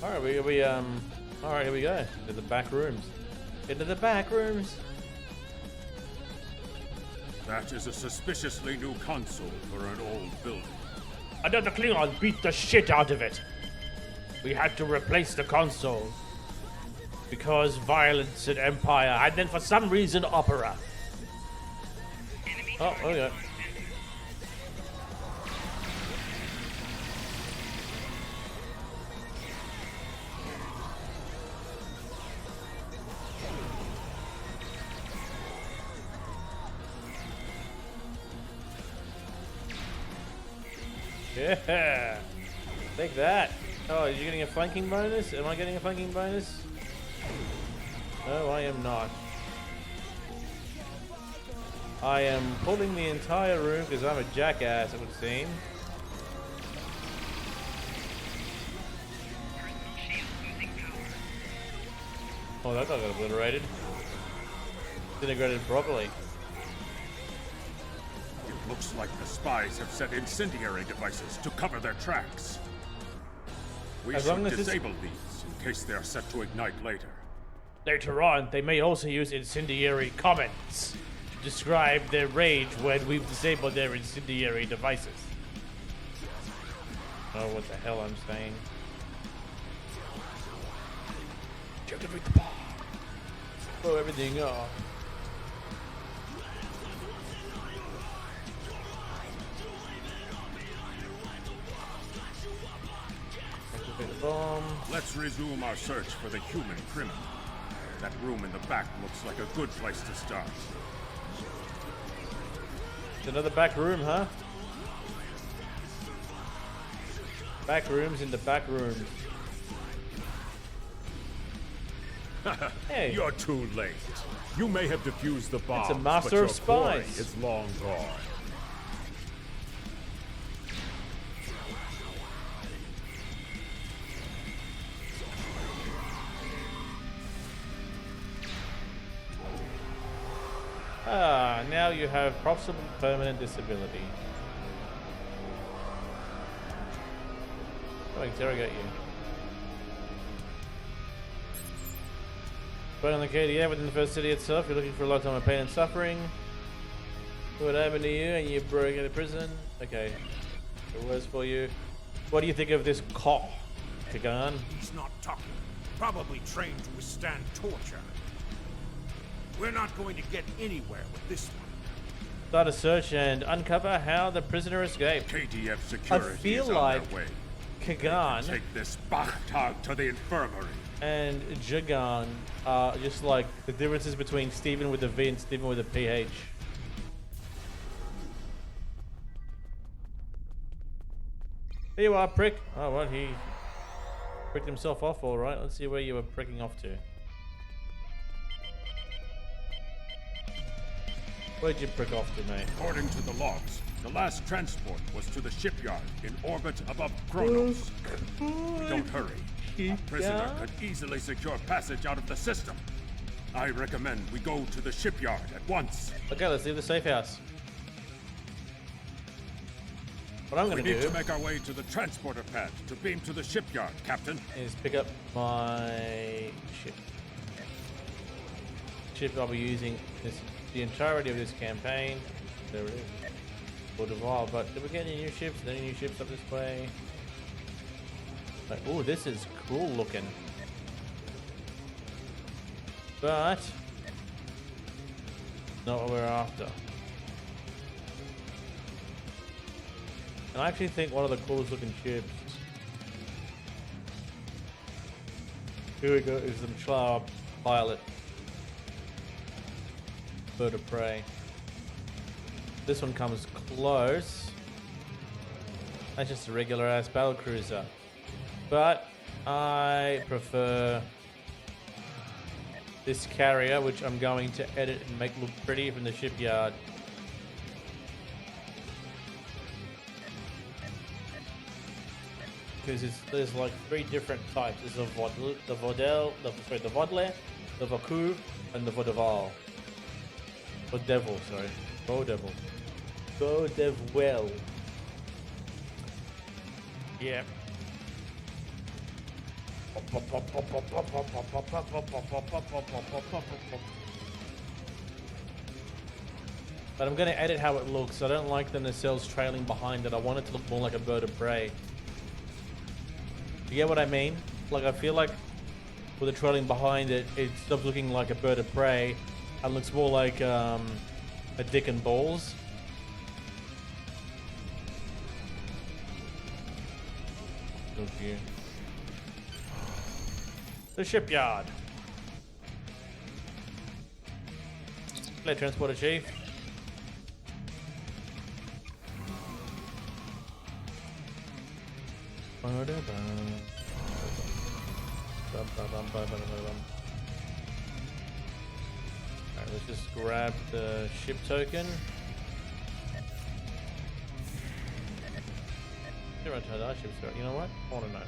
Alright, alright, here we go. To the back rooms. Into the back rooms. That is a suspiciously new console for an old building. Another Klingon beat the shit out of it. We had to replace the console. Because violence and empire, and then for some reason opera. Oh, okay. Yeah. Take that. Oh, are you getting a flanking bonus? Am I getting a flanking bonus? No, I am not. I am pulling the entire room because I'm a jackass, it would seem. Oh, that got obliterated. Disintegrated properly. It looks like the spies have set incendiary devices to cover their tracks. We should disable these in case they are set to ignite later. Later on, they may also use incendiary comments to describe their rage when we've disabled their incendiary devices. Oh, what the hell I'm saying. Activate the bomb. Blow everything off. Activate the bomb. Let's resume our search for the human criminal. That room in the back looks like a good place to start. It's another back room, huh? Back rooms in the back rooms. Hey. You're too late. You may have defused the bomb, It's a master but your of spies. quarry is long gone. Ah, now you have possible permanent disability. I'll interrogate you. But on the KDA within the first city itself, you're looking for a lifetime of pain and suffering. What happened to you and you broke out of prison? Okay. The worst for you. What do you think of this cop, Kagan? He's not talking. Probably trained to withstand torture. We're not going to get anywhere with this one. Start a search and uncover how the prisoner escaped. KDF security I feel is like on their way. Kagan Take this Bachtag to the infirmary. and Jagan are just like the differences between Stephen with a V and Stephen with a PH. Here you are, prick. Oh, what? He pricked himself off, all right. Let's see where you were pricking off to. Where'd you prick off to, mate? According to the logs, the last transport was to the shipyard in orbit above Kronos. Don't hurry. A prisoner could easily secure passage out of the system. I recommend we go to the shipyard at once. Okay, let's leave the safe house. What I'm gonna We need do to make our way to the transporter pad to beam to the shipyard, Captain. is pick up my ship. Ship I'll be using the entirety of this campaign. There it is. For a while, but did we get any new ships? Any new ships up this way? Like, oh, this is cool looking. But not what we're after. And I actually think one of the coolest looking ships. Here we go, is the Mchla pilot. Bird of prey. This one comes close. That's just a regular ass battle cruiser. But I prefer this carrier, which I'm going to edit and make look pretty from the shipyard. Because there's like 3 different types. There's the Vodle, the Vodle, the Vakuv, and the Vodeval. Vodevil, sorry. Vodevil. Vodevil. Yeah. But I'm going to edit how it looks. I don't like the nacelles trailing behind it. I want it to look more like a bird of prey. You get what I mean? Like, I feel like with the trailing behind it, it stops looking like a bird of prey and looks more like a dick and balls. Okay. The shipyard. Play transporter chief. Alright, let's just grab the ship token. You know what? I want to know.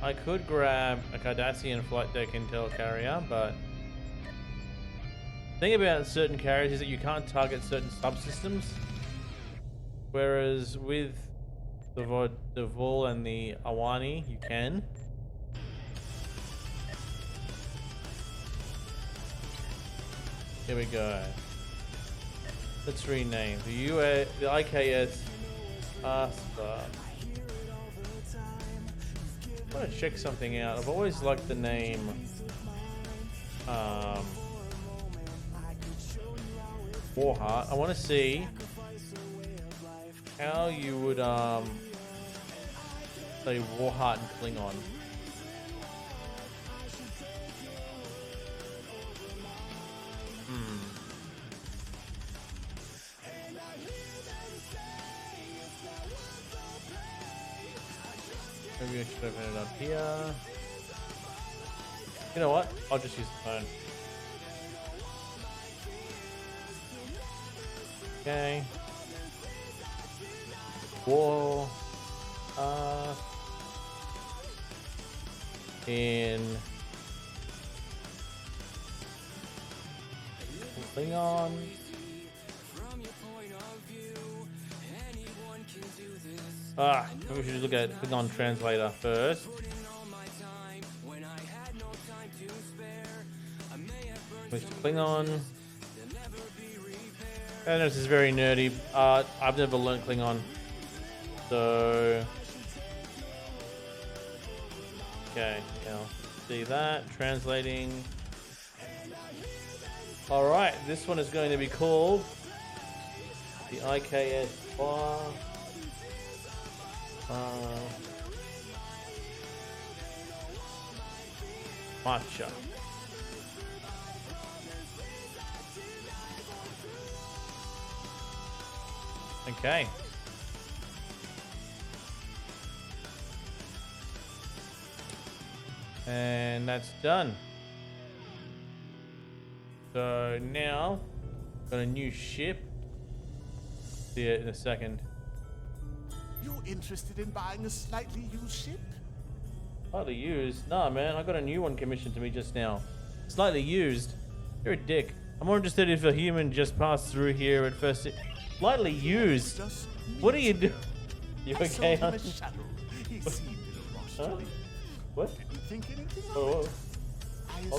I could grab a Cardassian flight deck intel carrier, but the thing about certain carriers is that you can't target certain subsystems. Whereas with the Vol and the Awani, you can. Here we go. Let's rename the IKS Asta. I want to check something out. I've always liked the name Warheart. I want to see how you would say Warheart and Klingon. Maybe I should open it up here. You know what? I'll just use the phone. Okay. War. In Klingon. Maybe we should look at Klingon translator first. Mr. Klingon. I know this is very nerdy. I've never learned Klingon, so Okay, now see that translating. All right, this one is going to be called the IKS bar. Matcha. Okay. And that's done. So now, got a new ship. See it in a second. You're interested in buying a slightly used ship? Slightly used? Nah, man, I got a new one commissioned to me just now. Slightly used? You're a dick. I'm more interested if a human just passed through here at first. Slightly used? What are you doing? You okay, huh? He seemed in a rush. What? Didn't think anything of Oh,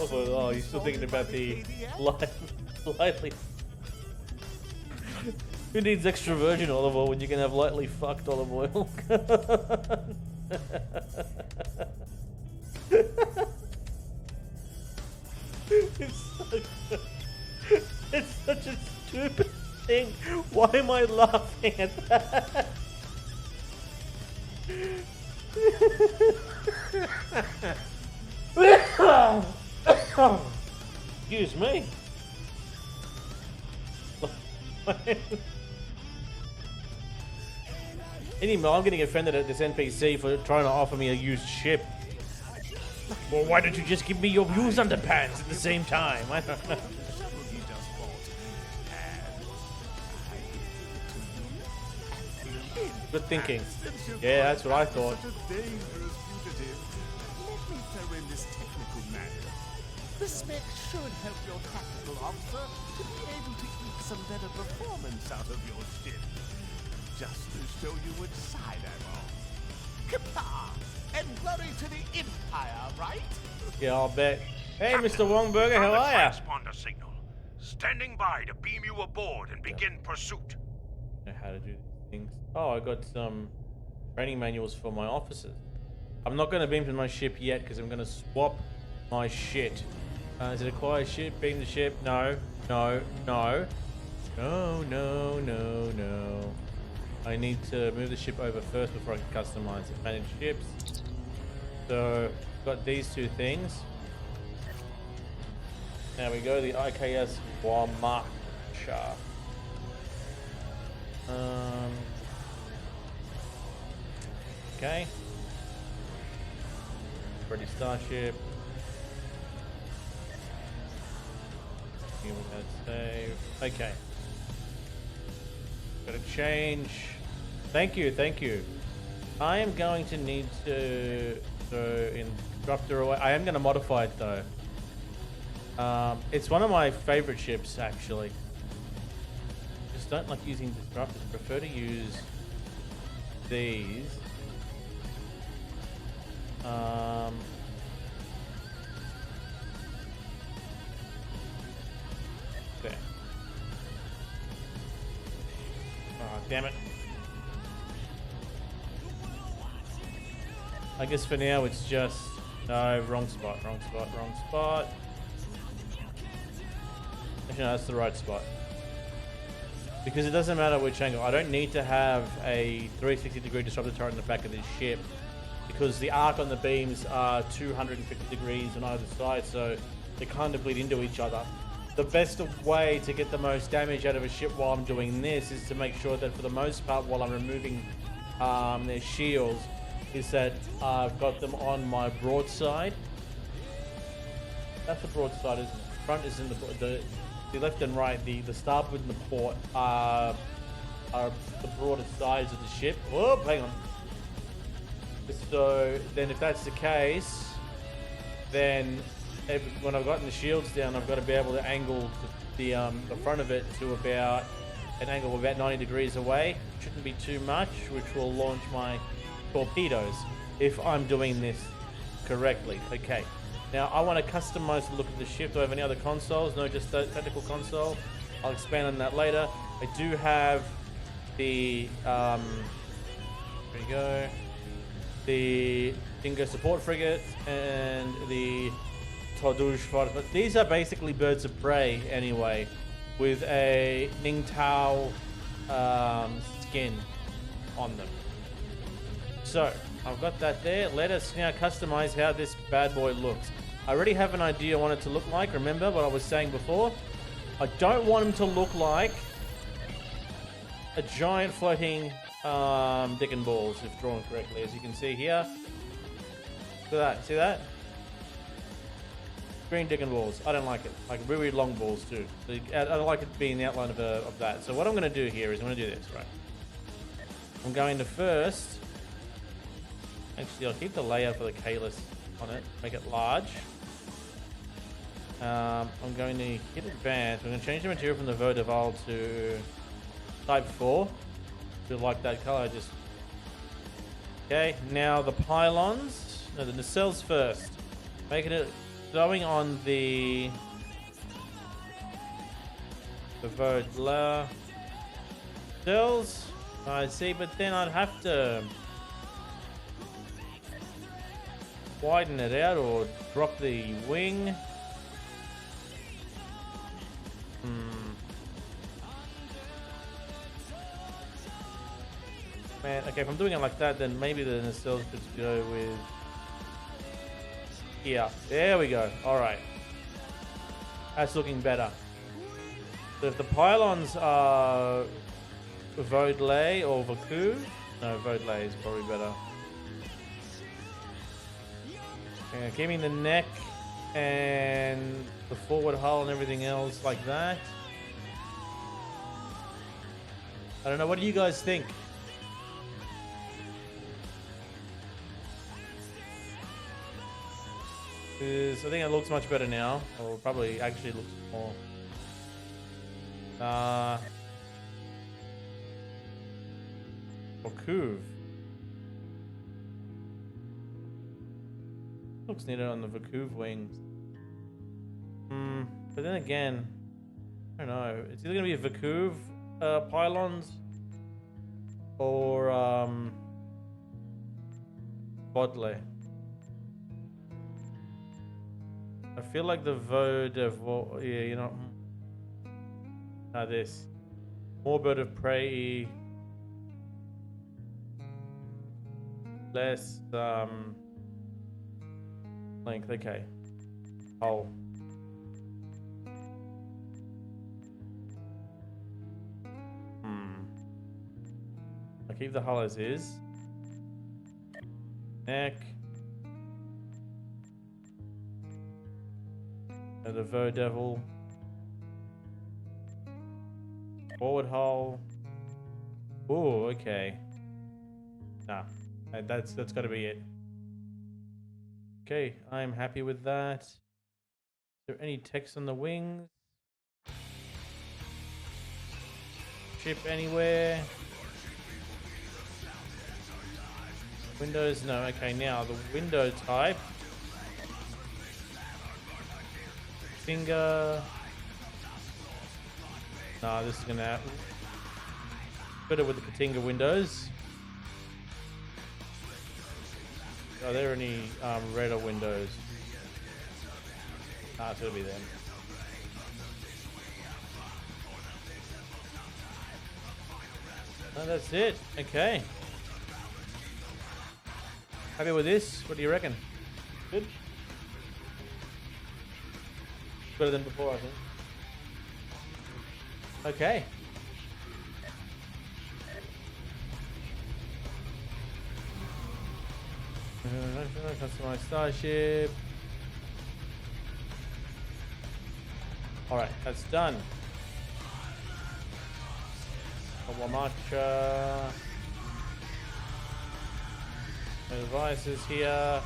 it. oh, you're still thinking about the lightly. Who needs extra virgin olive oil when you can have lightly fucked olive oil? It's such a stupid thing. Why am I laughing at that? Excuse me. Anyway, I'm getting offended at this NPC for trying to offer me a used ship. Well, why don't you just give me your used underpants at the same time? I don't know. Good thinking. Yeah, that's what I thought. The spec should help your tactical officer to be able to eke some better performance out of your ship. Just to show you which side I'm on. Kapah! And glory to the Empire, right? Yeah, I'll bet. Hey, Mr. Wongburger, how are ya? Transponder signal. Standing by to beam you aboard and begin pursuit. I know how to do these things. Oh, I got some training manuals for my officers. I'm not going to beam to my ship yet because I'm going to swap my shit. Is it acquire ship? Beam the ship? No. No. No. No, no, no, no. I need to move the ship over first before I can customize it. Manage ships. So, got these two things. Now we go to the IKS Wombat. Okay. Ready starship. Save. Okay. Gotta change. Thank you, thank you. I am going to need to instructor away. I am going to modify it though. It's one of my favorite ships actually. Just don't like using disruptors. Prefer to use these. Okay. Oh, damn it. I guess for now it's just... No, wrong spot, wrong spot, wrong spot. Actually, no, that's the right spot. Because it doesn't matter which angle. I don't need to have a 360-degree disruptor turret in the back of this ship. Because the arc on the beams are 250 degrees on either side, so they kind of bleed into each other. The best way to get the most damage out of a ship while I'm doing this is to make sure that for the most part while I'm removing their shields is that I've got them on my broadside. That's the broadside, isn't it? Front is in the left and right, the starboard and the port are the broader sides of the ship. Whoa, hang on. So then if that's the case, then when I've gotten the shields down, I've got to be able to angle the front of it to about an angle of about 90 degrees away. Shouldn't be too much, which will launch my torpedoes if I'm doing this correctly. Okay. Now I want to customize the look of the ship. Do I have any other consoles? No, just the technical console. I'll expand on that later. I do have the there you go. the Dingo support frigate, and the Tordouge fighter. But these are basically birds of prey anyway, with a Ning Tao skin on them. So I've got that there. Let us now customize how this bad boy looks. I already have an idea what it to look like. Remember what I was saying before? I don't want him to look like a giant floating dick and balls, if drawn correctly, as you can see here. Look at that. See that? Green dick and balls. I don't like it. Like really long balls too. I don't like it being the outline of that. So what I'm going to do here is I'm going to do this, right? I'm going to first... Actually, I'll keep the layout for the Kalis on it. Make it large. I'm going to hit advance. I'm going to change the material from the Vodeval to Type 4. To like that color. Just okay. Now the pylons. No, the nacelles first. Making it going on the Vodla cells. I see, but then I'd have to widen it out or drop the wing. Man, okay, if I'm doing it like that, then maybe the nacelles could go with here. There we go. All right, that's looking better. So if the pylons are Vodlay or Vaku, no, Vodlay is probably better. And keeping the neck and the forward hull and everything else like that. I don't know. What do you guys think? I think it looks much better now. Or probably actually looks more. Or Kuv. Looks neater on the Vakuv wings. But then again, I don't know. It's either gonna be a Vakuv pylons or Bodley. I feel like the Vode of yeah, you know. This more bird of prey, less length. Okay. Hull. I'll keep the hull as is. Neck. And the Vodevil. Forward hull. Oh, okay. Nah, that's got to be it. Okay, I'm happy with that. Is there any text on the wings? Ship anywhere? Windows? No. Okay, now the window type. Finger. Nah, this is gonna happen. Better with the Katinga windows. Are there any redder windows? Nah, it's gonna be them. No, that's it. Okay. Happy with this? What do you reckon? Good? Better than before, I think. Okay. Customize starship. Alright, that's done. Wamacha. My devices here.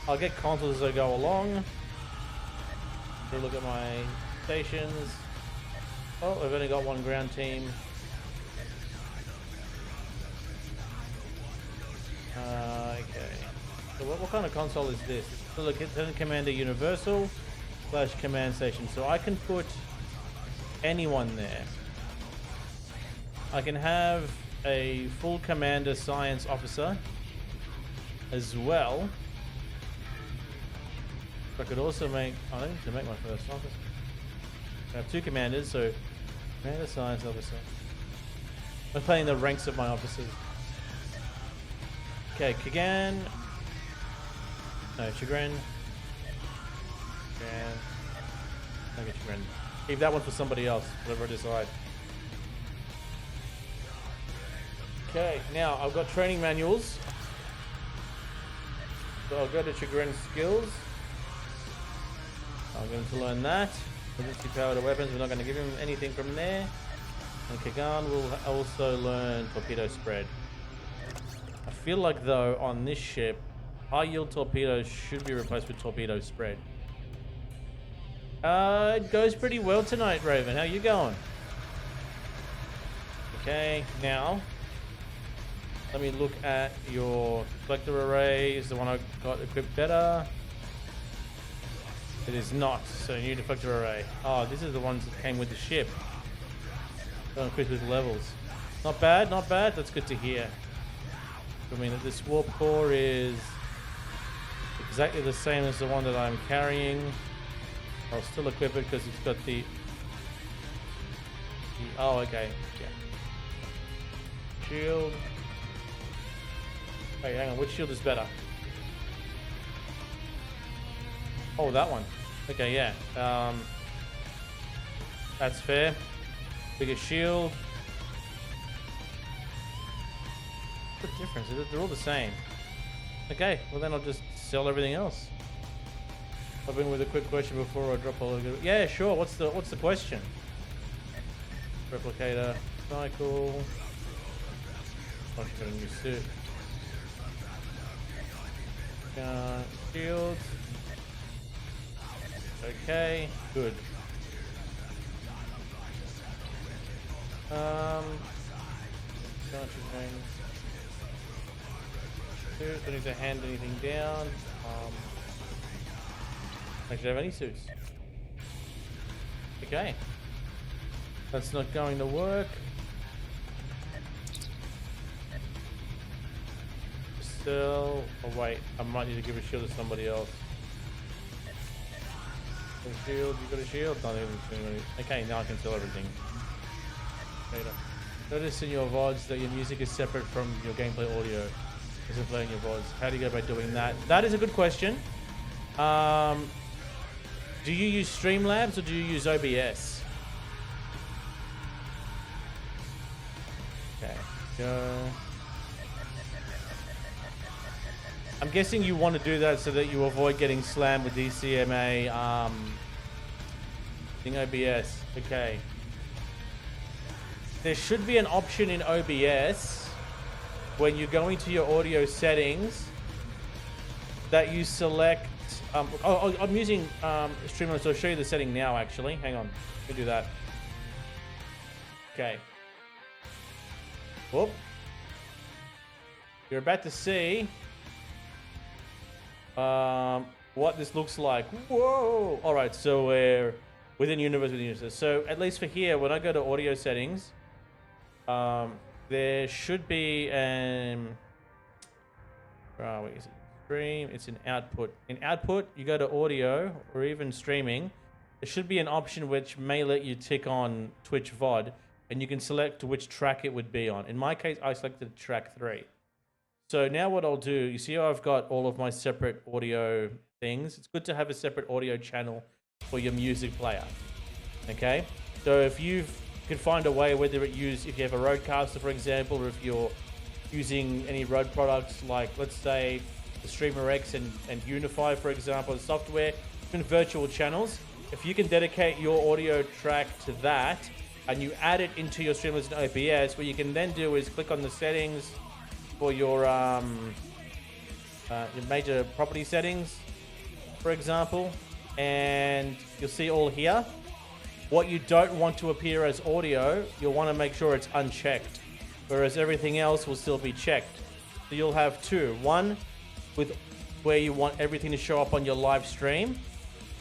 I'll get consoles as I go along. Look at my stations. Oh, I've only got one ground team. Okay. So what kind of console is this? So look, Lieutenant Commander Universal / Command Station. So I can put anyone there. I can have a full Commander Science Officer. as well. I could also make, I don't need to make my first officer. I have 2 commanders, so commander, science officer. I'm playing the ranks of my officers. Okay, Kagan. No, Chagrin. Chagrin. Don't get Chagrin. Keep that one for somebody else, whatever I decide. Okay, now I've got training manuals. So I'll go to Chagrin skills. I'm going to learn that. Emergency powered weapons, we're not going to give him anything from there. And Kagan will also learn torpedo spread. I feel like though on this ship, high yield torpedoes should be replaced with torpedo spread. It goes pretty well tonight, Raven. How you going? Okay, now let me look at your collector array. Is the one I got equipped better? It is not. So new deflector array. Oh, this is the ones that came with the ship. Going quick with levels. Not bad, not bad. That's good to hear. I mean, this warp core is exactly the same as the one that I'm carrying. I'll still equip it because it's got the oh, okay. Yeah. Shield. Hey, hang on. Which shield is better? Oh, that one. Okay, yeah. That's fair. Bigger shield. What's the difference? They're all the same. Okay, well then I'll just sell everything else. I've been with a quick question before I drop all of it. Yeah, sure. What's the question? Replicator, cycle. Oh, she's got a new suit. Shields. Okay, good. Don't need to hand anything down. Actually, have any suits? Okay, that's not going to work. Still, oh wait, I might need to give a shield to somebody else. A shield, you got a shield? Not even. Okay, now I can sell everything. Later. Notice in your VODs that your music is separate from your gameplay audio. Isn't playing your VODs. How do you go about doing that? That is a good question. Do you use Streamlabs or do you use OBS? Okay, go. I'm guessing you want to do that so that you avoid getting slammed with DCMA in OBS. Okay. There should be an option in OBS when you go into your audio settings that you select. I'm using Streamlabs, so I'll show you the setting now. Actually, hang on. Let me do that. Okay. Whoop. You're about to see what this looks like. Whoa! All right, so we're within universe. So at least for here, when I go to audio settings, there should be an where is it? Stream. It's in output. In output, you go to audio or even streaming. There should be an option which may let you tick on Twitch VOD, and you can select which track it would be on. In my case, I selected track 3. So now what I'll do, you see how I've got all of my separate audio things. It's good to have a separate audio channel for your music player. Okay, so if you can find a way, whether it if you have a Rodecaster, for example, or if you're using any Rode products like, let's say, the Streamer X and Unify, for example, the software, even virtual channels, if you can dedicate your audio track to that and you add it into your Streamlabs and OBS, what you can then do is click on the settings for your major property settings, for example, and you'll see all here. What you don't want to appear as audio, you'll want to make sure it's unchecked, whereas everything else will still be checked. So you'll have two. One with where you want everything to show up on your live stream,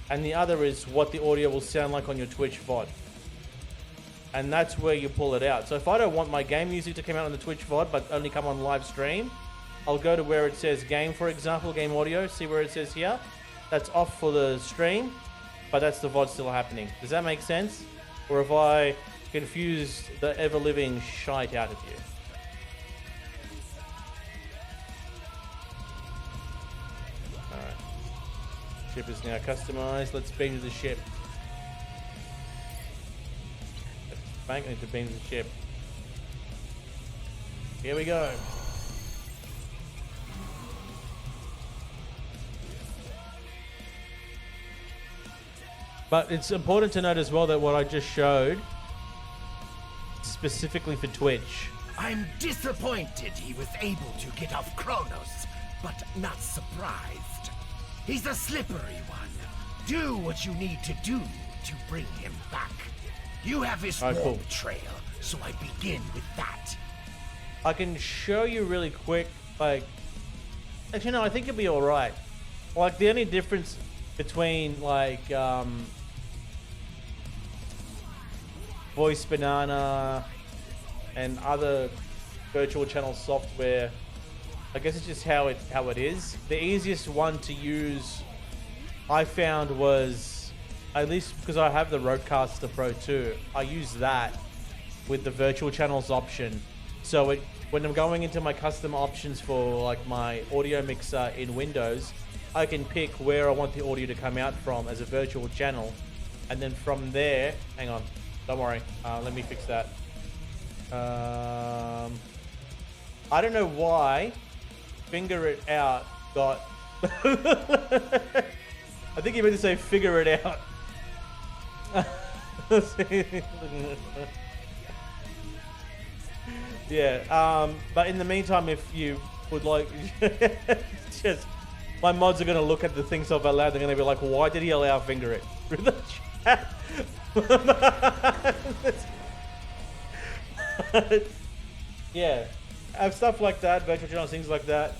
and the other is what the audio will sound like on your Twitch VOD. And that's where you pull it out. So if I don't want my game music to come out on the Twitch VOD but only come on live stream, I'll go to where it says game, for example, game audio. See where it says here? That's off for the stream, but that's the VOD still happening. Does that make sense? Or have I confused the ever-living shite out of you? Alright. Ship is now customized. Let's beam to the ship. Bank, I need to beam to the ship. Here we go. But it's important to note as well that what I just showed, specifically for Twitch. I'm disappointed he was able to get off Kronos, but not surprised. He's a slippery one. Do what you need to do to bring him back. You have his warp trail, so I begin with that. I can show you really quick, like... Actually, no, I think it'll be alright. Like, the only difference between, like, Voice Banana and other virtual channel software, I guess it's just how it is. The easiest one to use, I found, was, at least because I have the Rodecaster Pro 2, I use that with the virtual channels option. So when I'm going into my custom options for like my audio mixer in Windows, I can pick where I want the audio to come out from as a virtual channel, and then from there, hang on, don't worry, let me fix that. I don't know why Finger It Out got I think you meant to say figure it out. Yeah, but in the meantime, if you would like, just my mods are going to look at the thing so out loud. They're going to be like, why did he allow Finger It through the chat? Yeah, have stuff like that, virtual channels, things like that.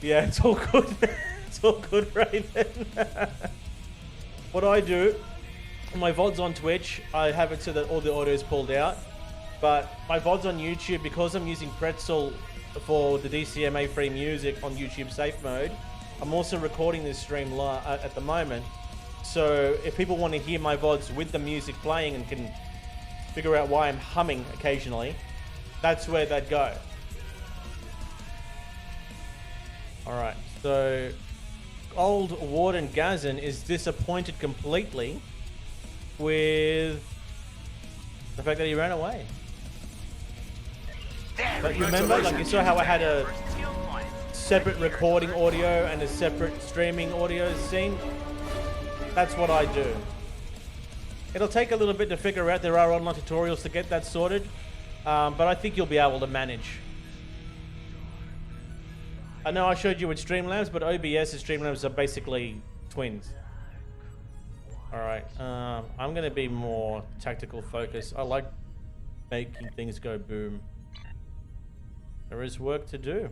Yeah, it's all good. It's all good, Raven. What I do, my VODs on Twitch, I have it so that all the audio is pulled out. But my VODs on YouTube, because I'm using Pretzel for the DCMA free music on YouTube safe mode, I'm also recording this stream at the moment. So if people want to hear my VODs with the music playing and can figure out why I'm humming occasionally, that's where they'd go. Alright, so old Warden Gazin is disappointed completely with the fact that he ran away. But you remember, like you saw how I had a separate recording audio and a separate streaming audio scene? That's what I do. It'll take a little bit to figure out. There are online tutorials to get that sorted, but I think you'll be able to manage. I know I showed you with Streamlabs, but OBS and Streamlabs are basically twins. Alright, I'm going to be more tactical focused. I like making things go boom. There is work to do.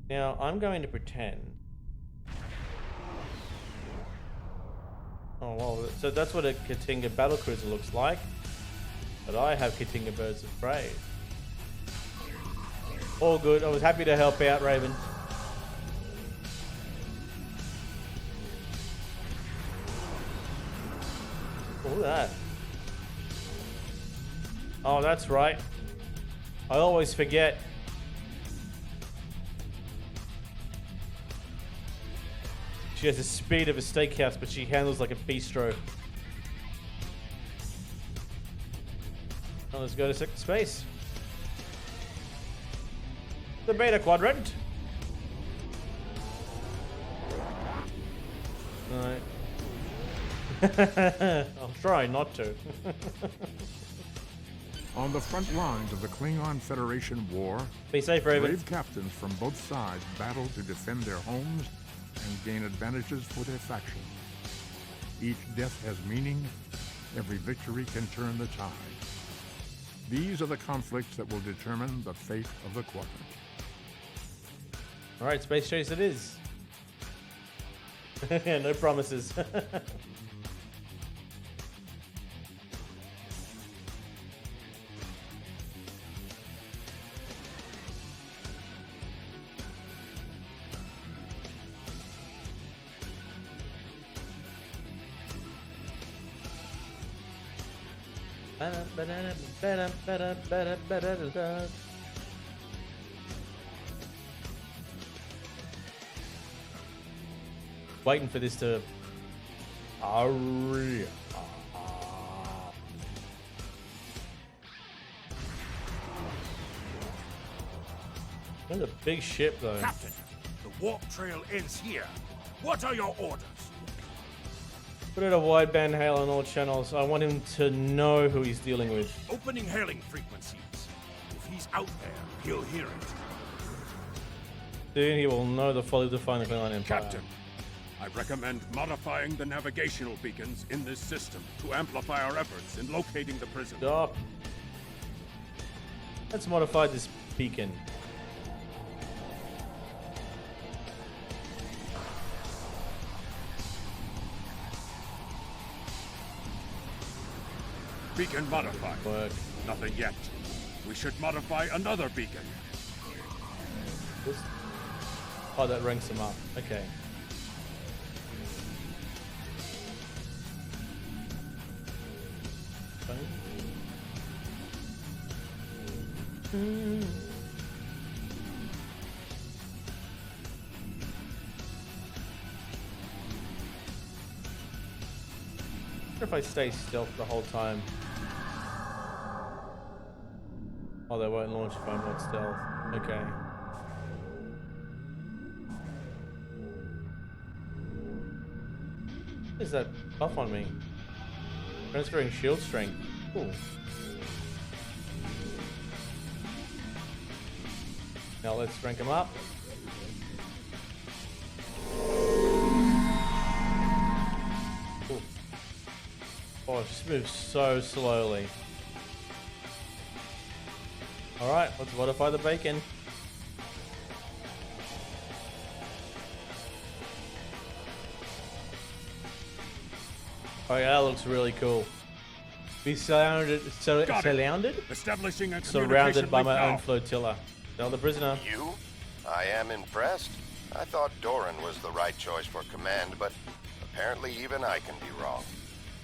Now, I'm going to pretend. Oh, well, so that's what a Katinga battlecruiser looks like. But I have Katinga Birds of Prey. All good. I was happy to help out, Raven. Look at that. Oh, that's right. I always forget. She has the speed of a steakhouse, but she handles like a bistro. Well, let's go to second space. The Beta Quadrant. Alright. I'll try not to. On the front lines of the Klingon Federation war, be safe, Raven. Brave captains from both sides battle to defend their homes and gain advantages for their faction. Each death has meaning. Every victory can turn the tide. These are the conflicts that will determine the fate of the quadrant. All right, Space Chase it is. Yeah, no promises. Waiting for this to. That's a big ship, though. Captain, the warp trail ends here. What are your orders? Put out a wideband hail on all channels. I want him to know who he's dealing with. Opening hailing frequencies. If he's out there, he'll hear it. Soon he will know the folly to find the Klingon Empire. Captain, I recommend modifying the navigational beacons in this system to amplify our efforts in locating the prison. Stop. Let's modify this beacon. Beacon modified. Work. Nothing yet. We should modify another beacon. This? Oh, that ranks him up. Okay. If I stay stealth the whole time. Oh, they won't launch if I'm not stealth. Okay. What is that buff on me? Transferring shield strength. Cool. Now let's rank him up. Cool. Oh, it just moves so slowly. Alright, let's modify the bacon. Oh yeah, that looks really cool. Be surrounded, Establishing a surrounded by my now. own flotilla. Tell the prisoner. You? I am impressed. I thought Doran was the right choice for command, but apparently even I can be wrong.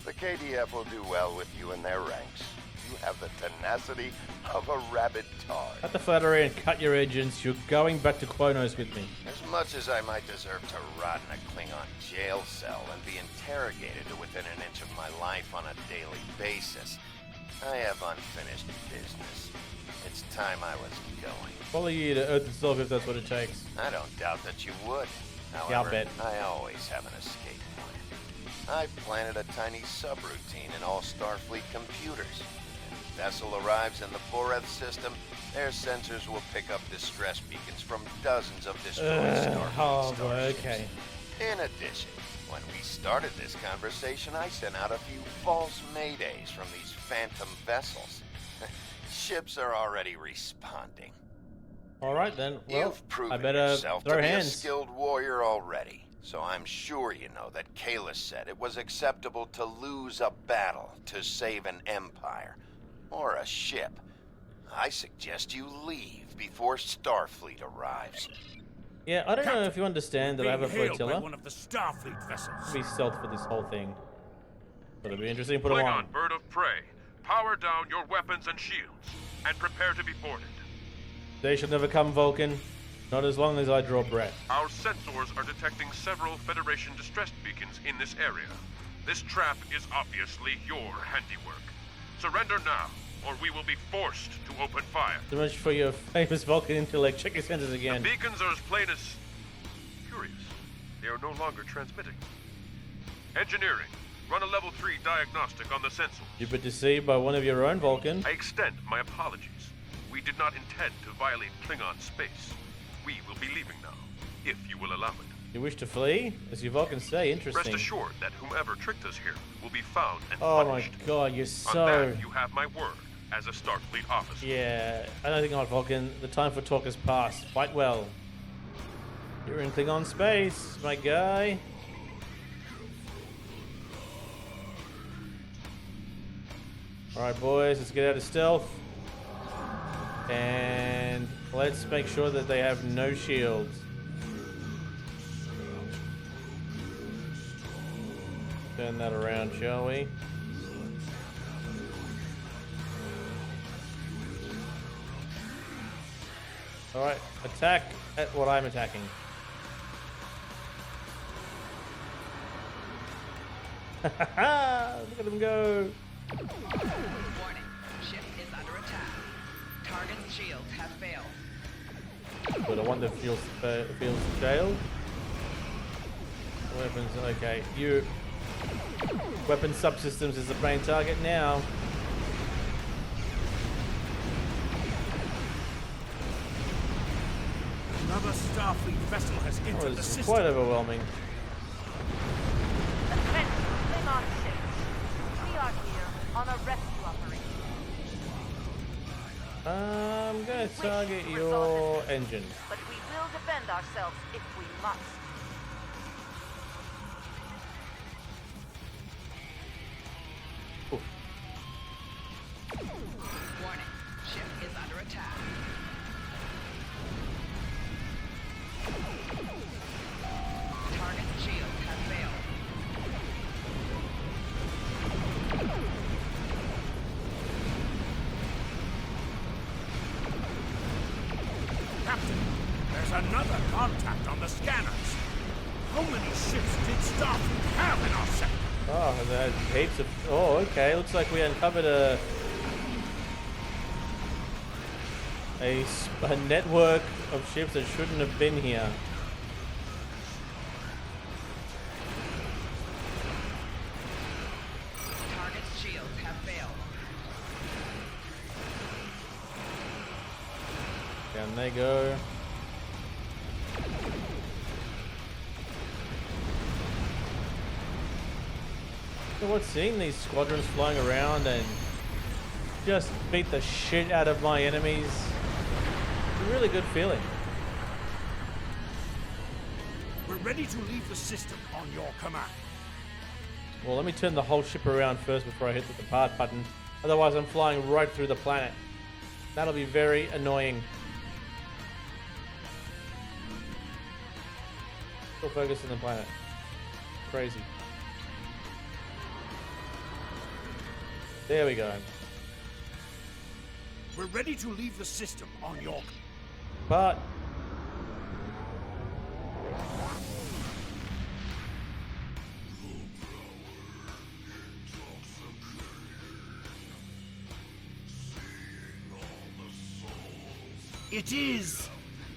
The KDF will do well with you in their ranks. You have the tenacity of a rabid tar. Cut the flattery and cut your engines. You're going back to Quonos with me. As much as I might deserve to rot in a Klingon jail cell and be interrogated to within an inch of my life on a daily basis, I have unfinished business. It's time I was going. Follow you to Earth itself if that's what it takes. I don't doubt that you would. However, Yeah, I'll bet. I always have an escape plan. I've planted a tiny subroutine in all Starfleet computers. If the vessel arrives in the Boreth system, their sensors will pick up distress beacons from dozens of destroyed Starfleet starships. Okay. In addition, when we started this conversation, I sent out a few false maydays from these phantom vessels. Ships are already responding. All right then. Well, You've proven I better yourself throw to be hands. a skilled warrior already, so I'm sure you know that Kalis said it was acceptable to lose a battle to save an empire or a ship. I suggest you leave before Starfleet arrives. Yeah, I don't know if you understand that I have a Being hailed by flotilla. one of the Starfleet vessels. Be stealth for this whole thing. But it'll be interesting to put them on. Klingon bird of prey, power down your weapons and shields, and prepare to be boarded. They shall never come, Vulcan. Not as long as I draw breath. Our sensors are detecting several Federation distress beacons in this area. This trap is obviously your handiwork. Surrender now, or we will be forced to open fire. So much for your famous Vulcan intellect. Check your senses again. The beacons are as plain as curious. They are no longer transmitting. Engineering, run a level 3 diagnostic on the sensor. You've been deceived by one of your own, Vulcan. I extend my apologies. We did not intend to violate Klingon space. We will be leaving now, if you will allow it. You wish to flee? As you Vulcans say, interesting. Rest assured that whomever tricked us here will be found and Oh punished. my god, you're On so... that, you have my word as a Starfleet officer. Yeah, I don't think not, Vulcan. The time for talk has passed. Fight well. You're in Klingon space, my guy. Alright, boys, let's get out of stealth. And let's make sure that they have no shields. Turn that around, shall we? Alright, attack at what I'm attacking. Look at him go! Warning, ship is under attack. Target's shields have failed. But I wonder if feels failed. Weapons, okay. You weapon subsystems is the main target now. Another Starfleet vessel has entered the system. Quite overwhelming. Attention, Klingon ships. We are here on a rescue operation. I'm gonna target your engine. But we will defend ourselves if we must. Warning, ship is under attack. Target's shields have failed. Captain, there's another contact on the scanners. How many ships did Starfleet have in our sector? Oh, and there's heaps of. Oh, okay. Looks like we uncovered a network of ships that shouldn't have been here. Target's shields have failed. Down they go. So what's seeing these squadrons flying around and just beat the shit out of my enemies? It's a really good feeling. We're ready to leave the system on your command. Well, let me turn the whole ship around first before I hit the depart button. Otherwise, I'm flying right through the planet. That'll be very annoying. Still focus on the planet. Crazy. There we go. We're ready to leave the system on your... But... It is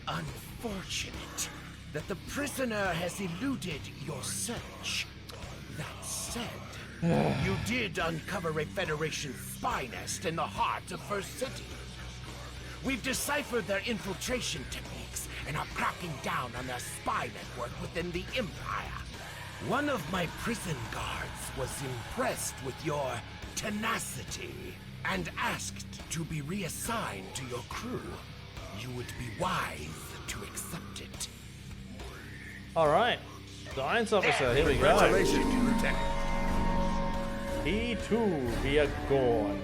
unfortunate that the prisoner has eluded your search. That said, you did uncover a Federation spy nest in the heart of First City. We've deciphered their infiltration techniques and are cracking down on their spy network within the Empire. One of my prison guards was impressed with your tenacity and asked to be reassigned to your crew. You would be wise to accept it. Alright. Science officer, here we go. Congratulations, Lieutenant. He too be a god.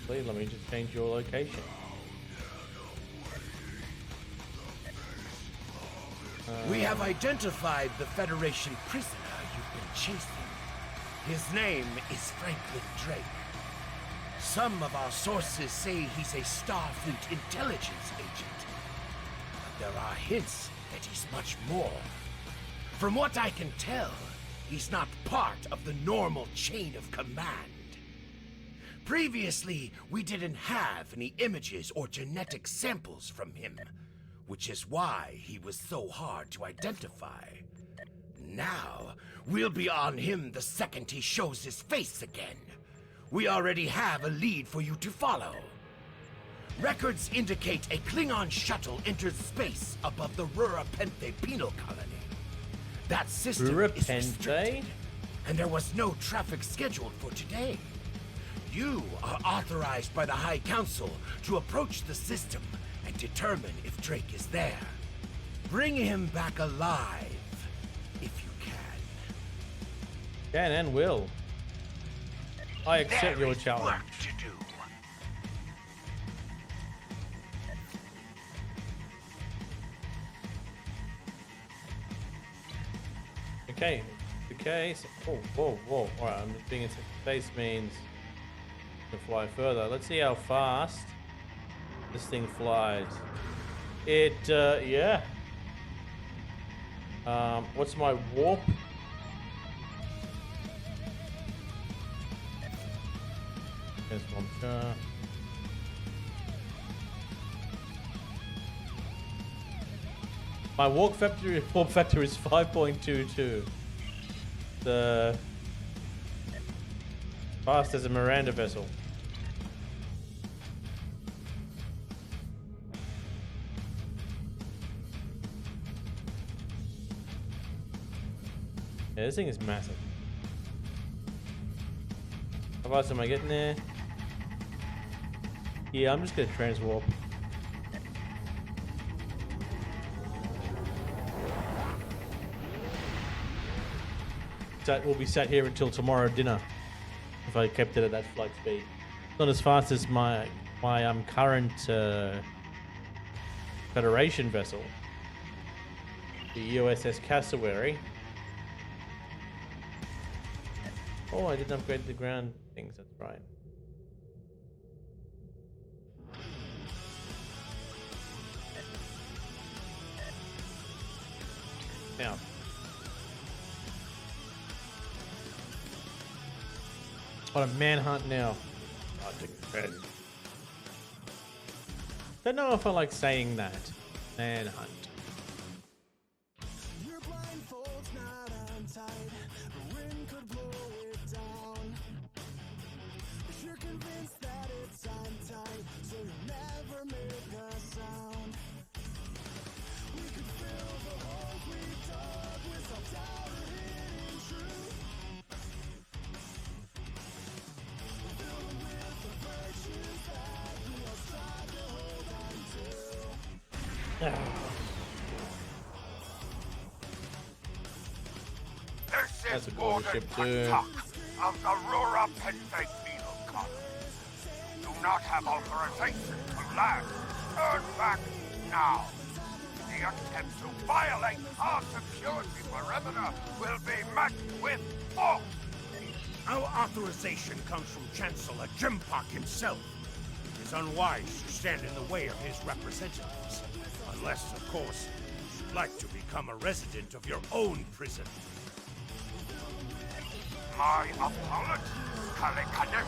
Please let me just change your location. We have identified the Federation prisoner you've been chasing. His name is Franklin Drake. Some of our sources say he's a Starfleet intelligence agent. But there are hints that he's much more. From what I can tell, he's not part of the normal chain of command. Previously, we didn't have any images or genetic samples from him, which is why he was so hard to identify. Now, we'll be on him the second he shows his face again. We already have a lead for you to follow. Records indicate a Klingon shuttle entered space above the Rurapente penal colony. That system is restricted, and there was no traffic scheduled for today. You are authorized by the High Council to approach the system and determine if Drake is there. Bring him back alive, if you can. Can and will. I accept your challenge. Work to do. Okay. Okay. So, whoa. Alright, I'm just being into space means to fly further. Let's see how fast this thing flies. It, yeah. What's my warp? There's one. My warp factor is 5.22. The fast as a Miranda vessel. Yeah, this thing is massive. How fast am I getting there? Yeah, I'm just gonna transwarp. We'll be sat here until tomorrow dinner if I kept it at that flight speed. Not as fast as my current Federation vessel, the USS Cassowary. Oh, I didn't upgrade the ground things. That's right. Now. What a manhunt now. Oh, I took credit. Don't know if I like saying that. Manhunt. Your blindfold's not untied. The wind could blow it down. You're convinced that it's untied, so you'll never make a sound. We could fill the holes we dug with self-doubt or hidden truth. This is gorgeous ship too. attack of the Aurora Penfate Beetle Colony. Do not have authorization to land. Turn back now. The attempt to violate our security perimeter will be met with force. Our authorization comes from Chancellor Jimpak himself. It is unwise to stand in the way of his representatives. Unless, of course, you'd like to become a resident of your own prison. My opponent, Kalikane.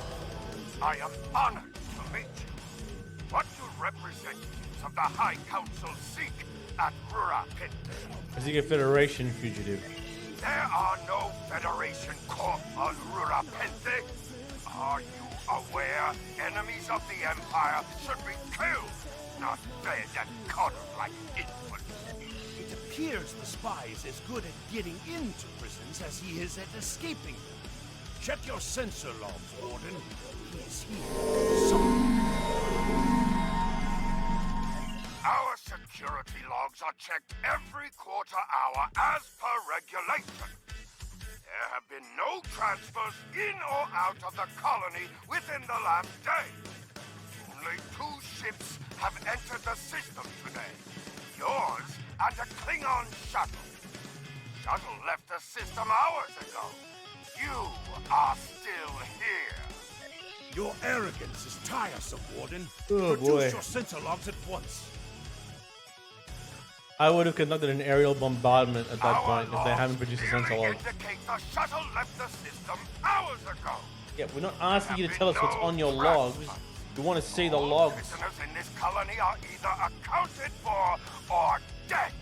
I am honored to meet you. What do representatives of the High Council seek at Rura Pit? Is he a Federation fugitive? There are no Federation corps on Rura Pente. Are you aware enemies of the Empire should be killed, not fed and coddled like infants? It appears the spy is as good at getting into prisons as he is at escaping them. Check your sensor logs, Warden. He is here. Our security logs are checked every quarter hour as per regulation. There have been no transfers in or out of the colony within the last day. Only 2 ships have entered the system today. Yours and a Klingon shuttle. Shuttle left the system hours ago. You are still here. Your arrogance is tiresome, Warden. Oh, Produce boy. your sensor logs at once. I would have conducted an aerial bombardment at that point if they haven't produced a sensor log. Indicate the shuttle left the system hours ago. Yeah, we're not asking you to tell us what's on your logs. We want to see the logs. Prisoners in this colony are either accounted for or dead.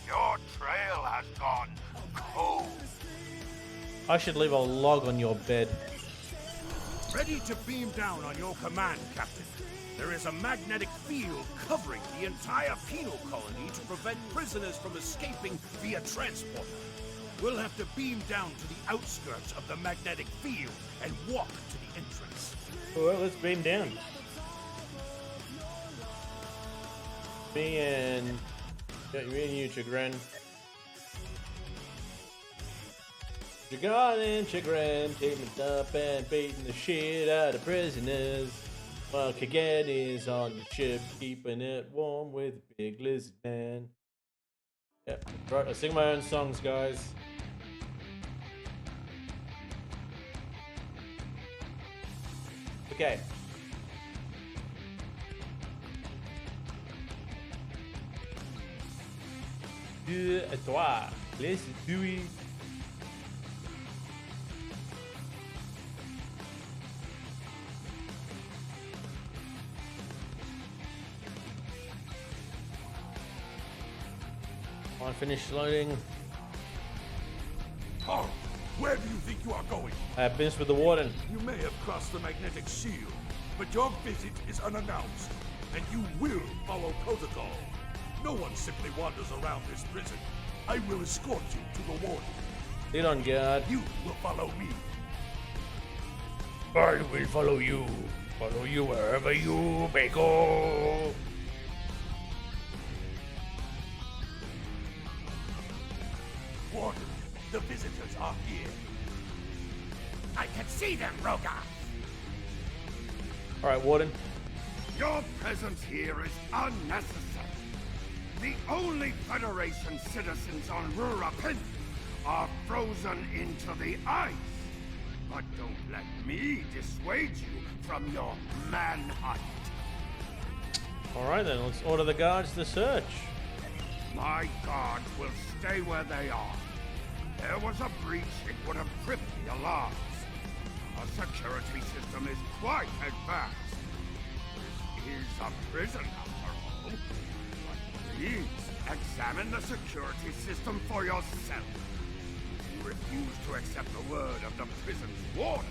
Your trail has gone cold. I should leave a log on your bed. Ready to beam down on your command, Captain. There is a magnetic field covering the entire penal colony to prevent prisoners from escaping via transporter. We'll have to beam down to the outskirts of the magnetic field and walk to the entrance. Well, let's beam down. Me and you, Chagrin. Chagrin and Chagrin taking it up and beating the shit out of prisoners. While Kagan is on the ship, keeping it warm with a big lizard man. Yep, right. I sing my own songs, guys. Okay. Deux à trois. Let's do it. I finished loading. Oh, where do you think you are going? I have business with the warden. You may have crossed the magnetic shield, but your visit is unannounced, and you will follow protocol. No one simply wanders around this prison. I will escort you to the warden. Sit on guard. You will follow me. I will follow you. Follow you wherever you may go. Warden, the visitors are here. I can see them, Roga. All right, warden. Your presence here is unnecessary. The only Federation citizens on Rurapin are frozen into the ice. But don't let me dissuade you from your manhunt. All right then, let's order the guards to search. My guards will stay where they are. There was a breach, it would have tripped the alarms. Our security system is quite advanced. This is a prison after all. But please, examine the security system for yourself. You refuse to accept the word of the prison's warden.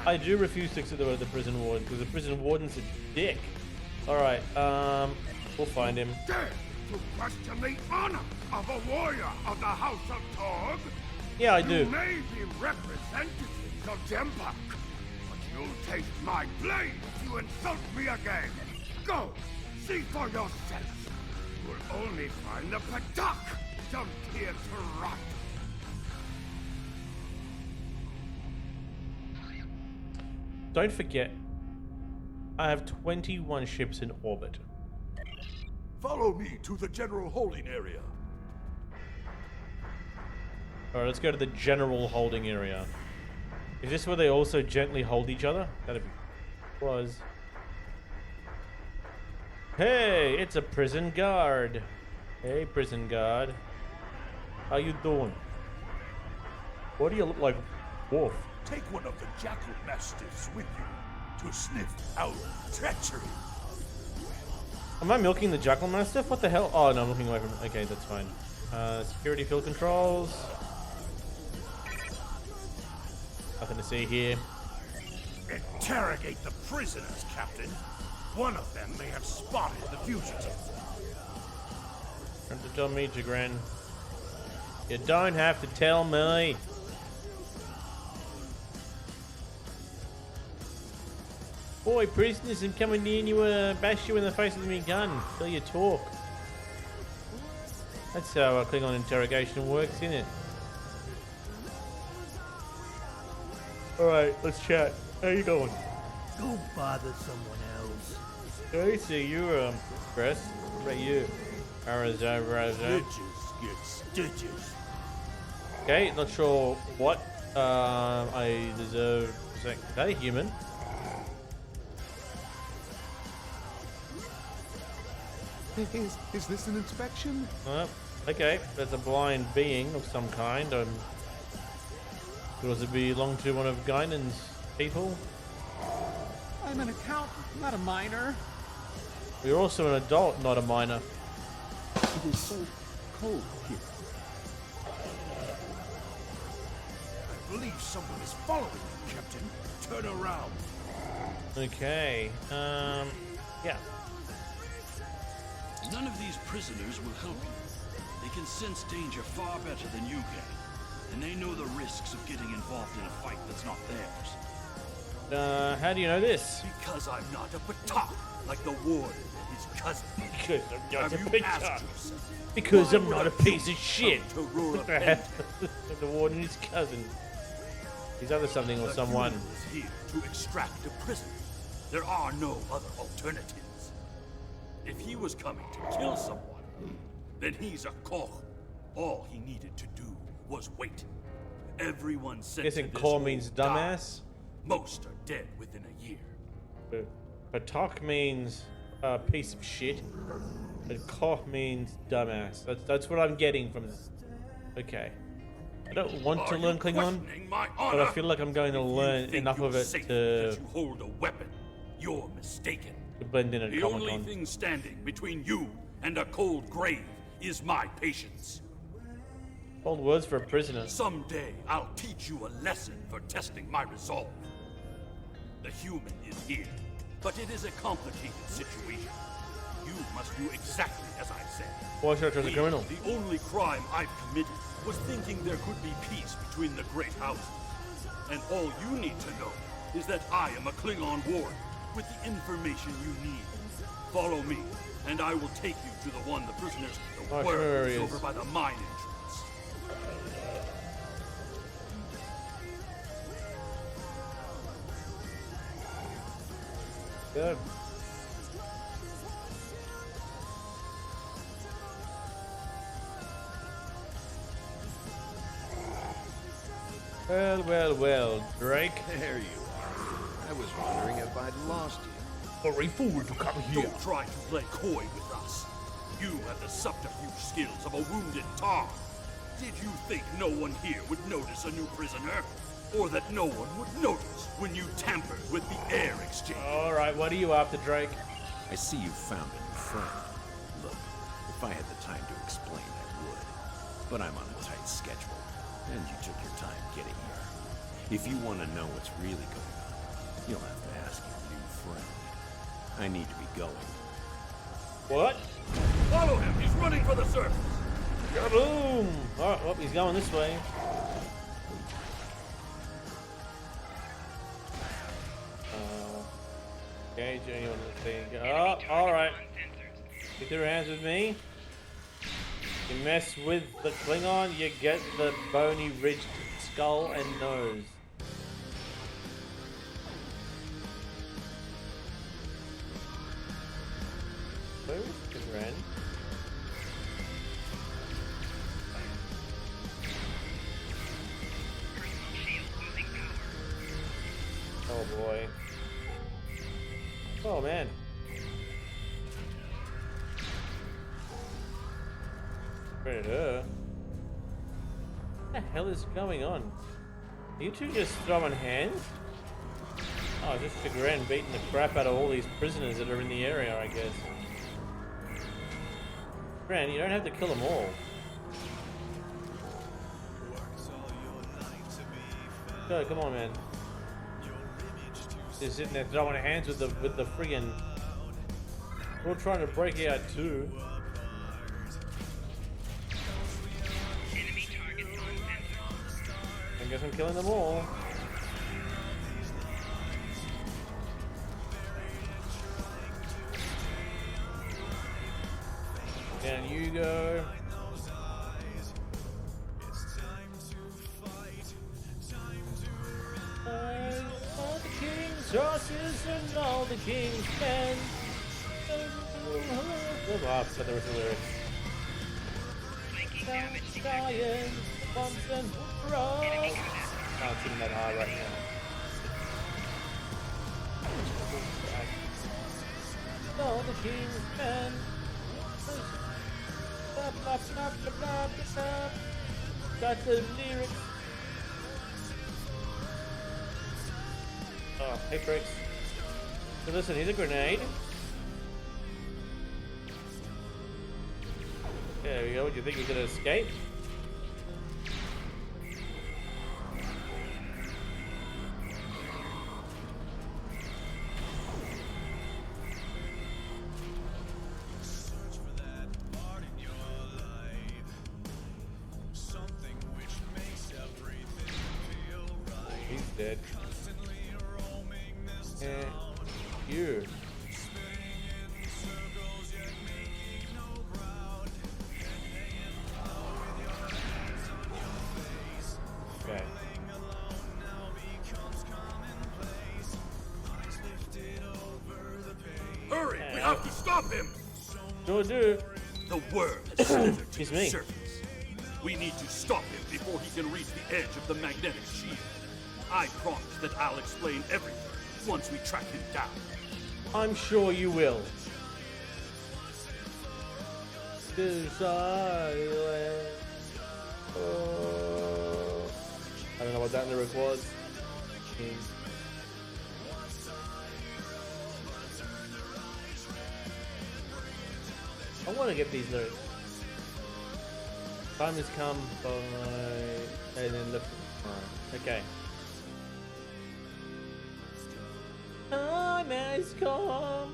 I do refuse to accept the word of the prison warden because the prison warden's a dick. All right, we'll find him. Dare to question the honor of a warrior of the House of Torg? Yeah, I do. You may be representatives of Jempak, but you'll taste my blade if you insult me again. Go, see for yourself. You'll only find the Patak dumped here to rot. Don't forget, I have 21 ships in orbit. Follow me to the general holding area. All right, let's go to the general holding area. Is this where they also gently hold each other? That'd be was. Hey, it's a prison guard. Hey, prison guard. How you doing? What do you look like, Wolf? Take one of the jackal mastiffs with you to sniff out treachery. Am I milking the jackal mastiff? What the hell? Oh no, I'm looking away from. Okay, that's fine. Security field controls. Nothing to see here. Interrogate the prisoners, Captain. One of them may have spotted the fugitive. Don't have to tell me, Jagran. You don't have to tell me. Boy, prisoners, I'm coming near and you bash you in the face with me gun till you talk. That's how Klingon interrogation works, isn't it? Alright, let's chat. How you going? Go bother someone else. I see you, Chris. What about you? Arizona. Stitches get stitches. Okay, not sure what I deserve. Hey, human. Is this an inspection? Okay, that's a blind being of some kind. Does it belong to one of Guinan's people? I'm an accountant, not a miner. You're also an adult, not a minor. It is so cold here. I believe someone is following you, Captain. Turn around. Okay, yeah. None of these prisoners will help you. They can sense danger far better than you can. And they know the risks of getting involved in a fight that's not theirs. How do you know this? Because I'm not a Patak, like the warden and his cousin. Because I'm not Have a you bitch. asked yourself, Because why I'm would not a a piece of shit. to rule What a the hell? The warden and his cousin. He's either something or The someone. human is here to extract a prisoner. There are no other alternatives. If he was coming to kill someone, then he's a Koch. All he needed to do was wait. Everyone sent Guessing to this Koch hole means died. dumbass? Most are dead within a year. Patok means piece of shit. But Koch means dumbass. That's what I'm getting from this. Okay. I don't want to learn Klingon, but I feel like I'm going to learn enough of it to hold a weapon. You're mistaken. to blend in at The Comic only Con. thing standing between you and a cold grave is my patience. Bold words for a prisoner. Someday I'll teach you a lesson for testing my resolve. The human is here, but it is a complicated situation. You must do exactly as I said. Why should I trust a criminal? The only crime I've committed was thinking there could be peace between the great houses. And all you need to know is that I am a Klingon warrior with the information you need. Follow me, and I will take you to the one the prisoners Oh, were sure he is. over by the mine entrance. Good. Well, Drake. There you are. I was wondering if I'd lost you. Hurry forward to come here. Don't try to play coy with us. You have the subterfuge skills of a wounded tar. Did you think no one here would notice a new prisoner? Or that no one would notice when you tampered with the air exchange? Alright, what are you after, Drake? I see you found a new friend. Look, if I had the time to explain, I would. But I'm on a tight schedule, and you took your time getting here. If you want to know what's really going on, you'll have to ask your new friend. I need to be going. What? Follow him! He's running for the surface! Kaboom! Alright, well, he's going this way. Engage anyone in the thing. Oh, alright. Get your hands with me. You mess with the Klingon, you get the bony ridged skull and nose. Where is Kazran? Oh boy. Oh man. Predator. What the hell is going on? Are you two just throwing hands? Oh, just Chagrin beating the crap out of all these prisoners that are in the area, I guess. Gran, you don't have to kill them all. Go, come on, man. Just sitting there throwing hands with the friggin'. We're trying to break out too. I guess I'm killing them all. Down you go. All the king's horses and all the king's men. Oh, but there was the lyrics. Giants, bumps and bros. Can't sing that high right now. All the king's men. Blah, blah, blah, blah, blah, blah. Got the lyrics. Oh, hey, Bricks. So listen, here's a grenade. There we go. Do you think he's gonna escape? He's dead. And you. Okay. Hurry! We have to stop him! Sure do. The worm has slithered to Excuse the me. surface. We need to stop him before he can reach the edge of the magnetic shield. I promise that I'll explain everything once we track him down. I'm sure you will. Silent. Oh. I don't know what that lyric was. I want to get these lyrics. Time has come by... and then look... Okay. Time has come.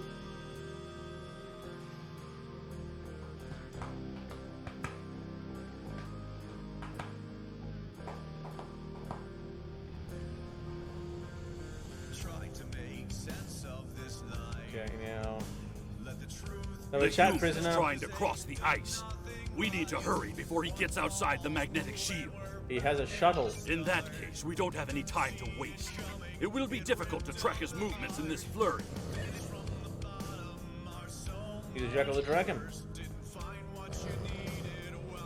Okay, now. The chat youth prisoner. is trying to cross the ice. We need to hurry before he gets outside the magnetic shield. He has a shuttle. In that case, we don't have any time to waste. It will be difficult to track his movements in this flurry. He's a Jackal the Dragon.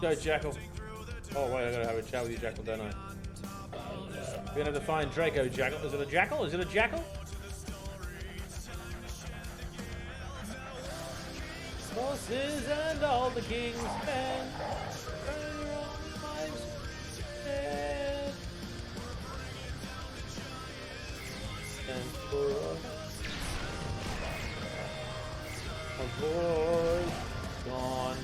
Go, Jackal. Oh, wait, I gotta have a chat with you, Jackal, don't I? We're gonna have to find Draco, Jackal. Is it a Jackal? Is it a Jackal? Horses and all the king's men. And for a voice gone.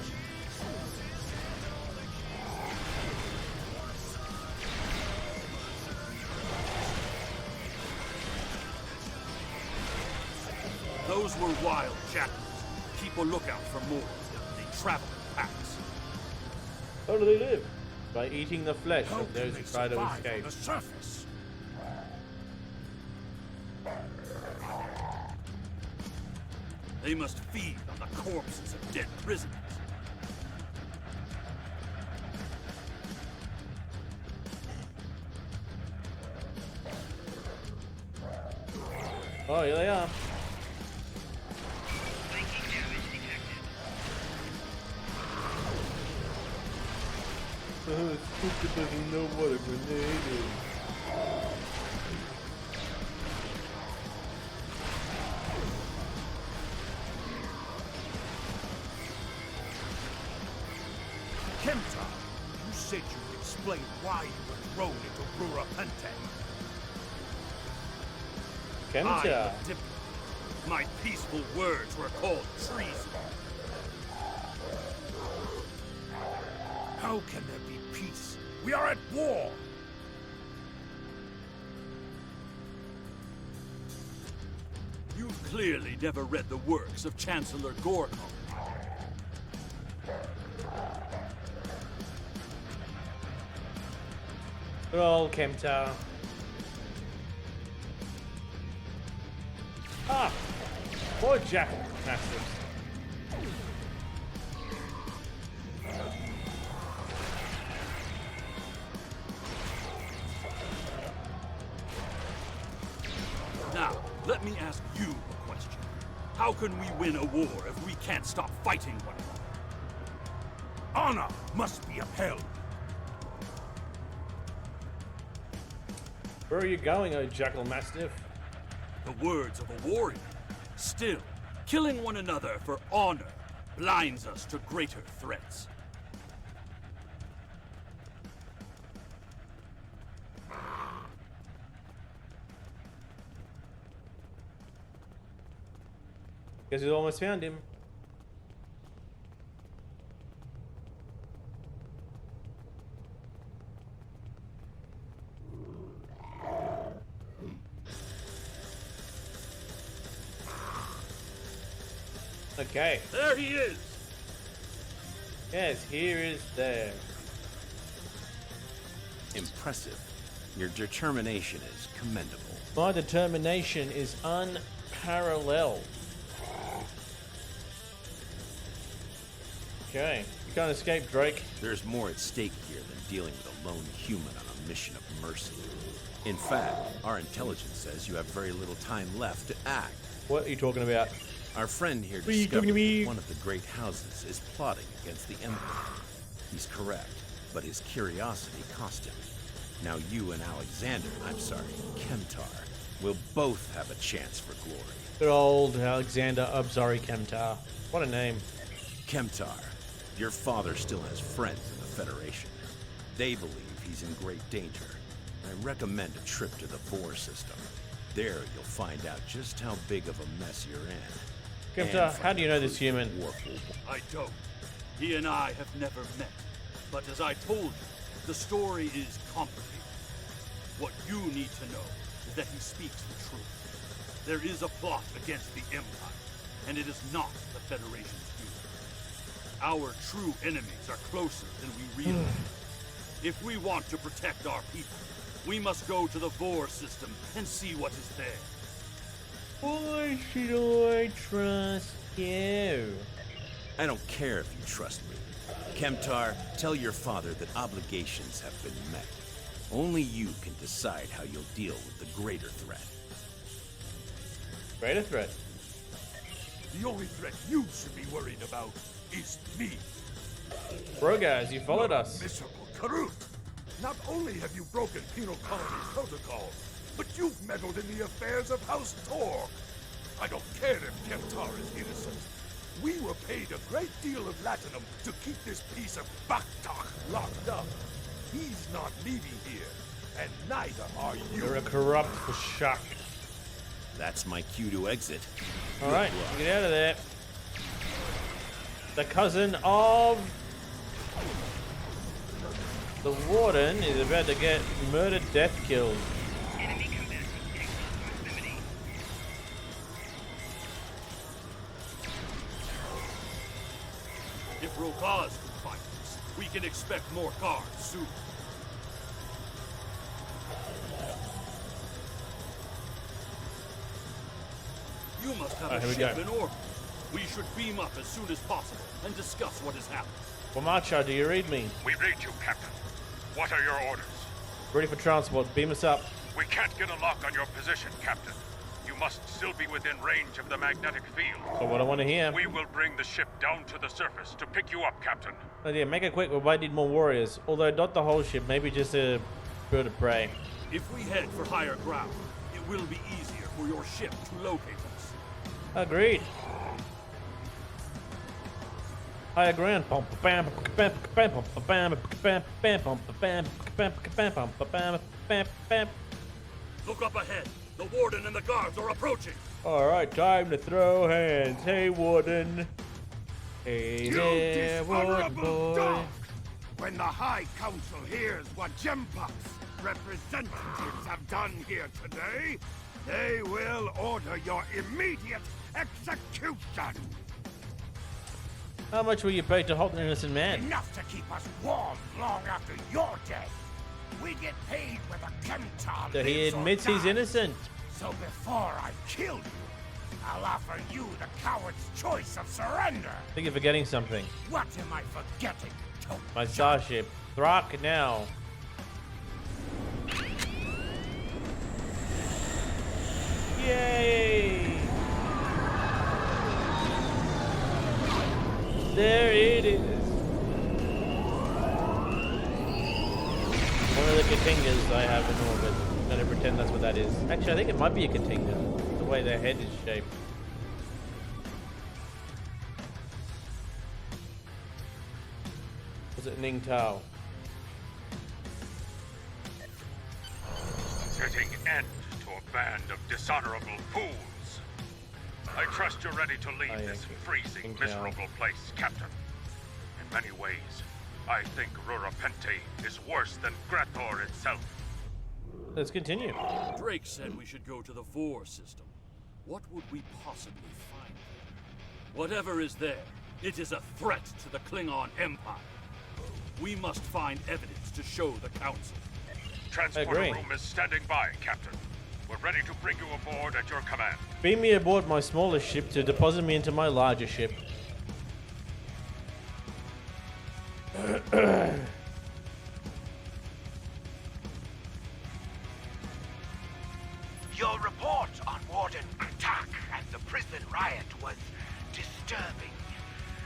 Those were wild jackals. Keep a lookout for more. They travel in packs. How do they live? By eating the flesh of those who try to escape. On the surface. They must feed on the corpses of dead prisoners. Oh, here they are. Stupid doesn't know what a grenade is. Kemta, you said you'd explain why you were thrown into Rura Pente. Kemta. I am a diplomat. My peaceful words were called treason. How can there be peace? We are at war! You've clearly never read the works of Chancellor Gorkon. Roll, Kemta. Ah! Poor Jackal Masters. Now, let me ask you a question. How can we win a war if we can't stop fighting one another? Honor must be upheld. Where are you going, oh Jackal Mastiff? The words of a warrior. Still, killing one another for honor blinds us to greater threats. Guess we almost found him. Okay. There he is! Yes, here is there. Impressive. Your determination is commendable. My determination is unparalleled. Okay. You can't escape, Drake. There's more at stake here than dealing with a lone human on a mission of mercy. In fact, our intelligence says you have very little time left to act. What are you talking about? Our friend here What are you discovered talking to me? that one of the great houses is plotting against the Emperor. He's correct, but his curiosity cost him. Now you and Alexander, I'm sorry, Kemtar, will both have a chance for glory. Good old Alexander Obzari Kemtar. What a name. Kemtar, your father still has friends in the Federation. They believe he's in great danger. I recommend a trip to the Vor system. There you'll find out just how big of a mess you're in. Kemtar, how do you know this human? I don't. He and I have never met. But as I told you, the story is complicated. What you need to know is that he speaks the truth. There is a plot against the Empire, and it is not the Federation's doing. Our true enemies are closer than we realize. If we want to protect our people, we must go to the Vor system and see what is there. Why should I trust you? I don't care if you trust me. Kemtar, tell your father that obligations have been met. Only you can decide how you'll deal with the greater threat. Greater threat? The only threat you should be worried about is me. Bro, guys, you followed us. Miserable Karut! Not only have you broken Penal Colony protocol, but you've meddled in the affairs of House Torg. I don't care if Kemtar is innocent. We were paid a great deal of latinum to keep this piece of Baktak locked up. He's not leaving here, and neither are you. You're a corrupt shuck. That's my cue to exit. Alright, get out of there. The cousin of the Warden is about to get murdered, death killed. If Rokaz can fight us, we can expect more guards soon. You must have a ship in order. We should beam up as soon as possible and discuss what has happened. Wamacha, do you read me? We read you, Captain. What are your orders? Ready for transport. Beam us up. We can't get a lock on your position, Captain. You must still be within range of the magnetic field. So what I want to hear. We will bring the ship down to the surface to pick you up, Captain. Oh yeah, make it quick. We might need more warriors. Although not the whole ship, maybe just a bird of prey. If we head for higher ground, it will be easier for your ship to locate us. Agreed. Higher ground. Look up ahead. The Warden and the guards are approaching. Alright, time to throw hands. Hey, Warden. Hey there, Warden boy. Dog. When the High Council hears what Gempak's representatives have done here today, they will order your immediate execution. How much will you pay to hold an innocent man? Enough to keep us warm long after you're dead. We get paid whether Kemtar So he admits he's innocent. So before I kill you, I'll offer you the coward's choice of surrender. I think you're forgetting something. What am I forgetting, Tope? My starship. Thrak now. Yay! There it is. One of the Katingas I have in orbit. I'm gonna pretend that's what that is. Actually, I think it might be a Katinga. The way their head is shaped. Was it Ning Tao? Setting end to a band of dishonorable fools. I trust you're ready to leave this freezing, miserable place, Captain. In many ways, I think Rurapente is worse than Grator itself. Let's continue. Drake said we should go to the Vor system. What would we possibly find there? Whatever is there, it is a threat to the Klingon Empire. We must find evidence to show the Council. Transporter room is standing by, Captain. We're ready to bring you aboard at your command. Beam me aboard my smallest ship to deposit me into my larger ship. Your report on Warden Attack and the prison riot was disturbing.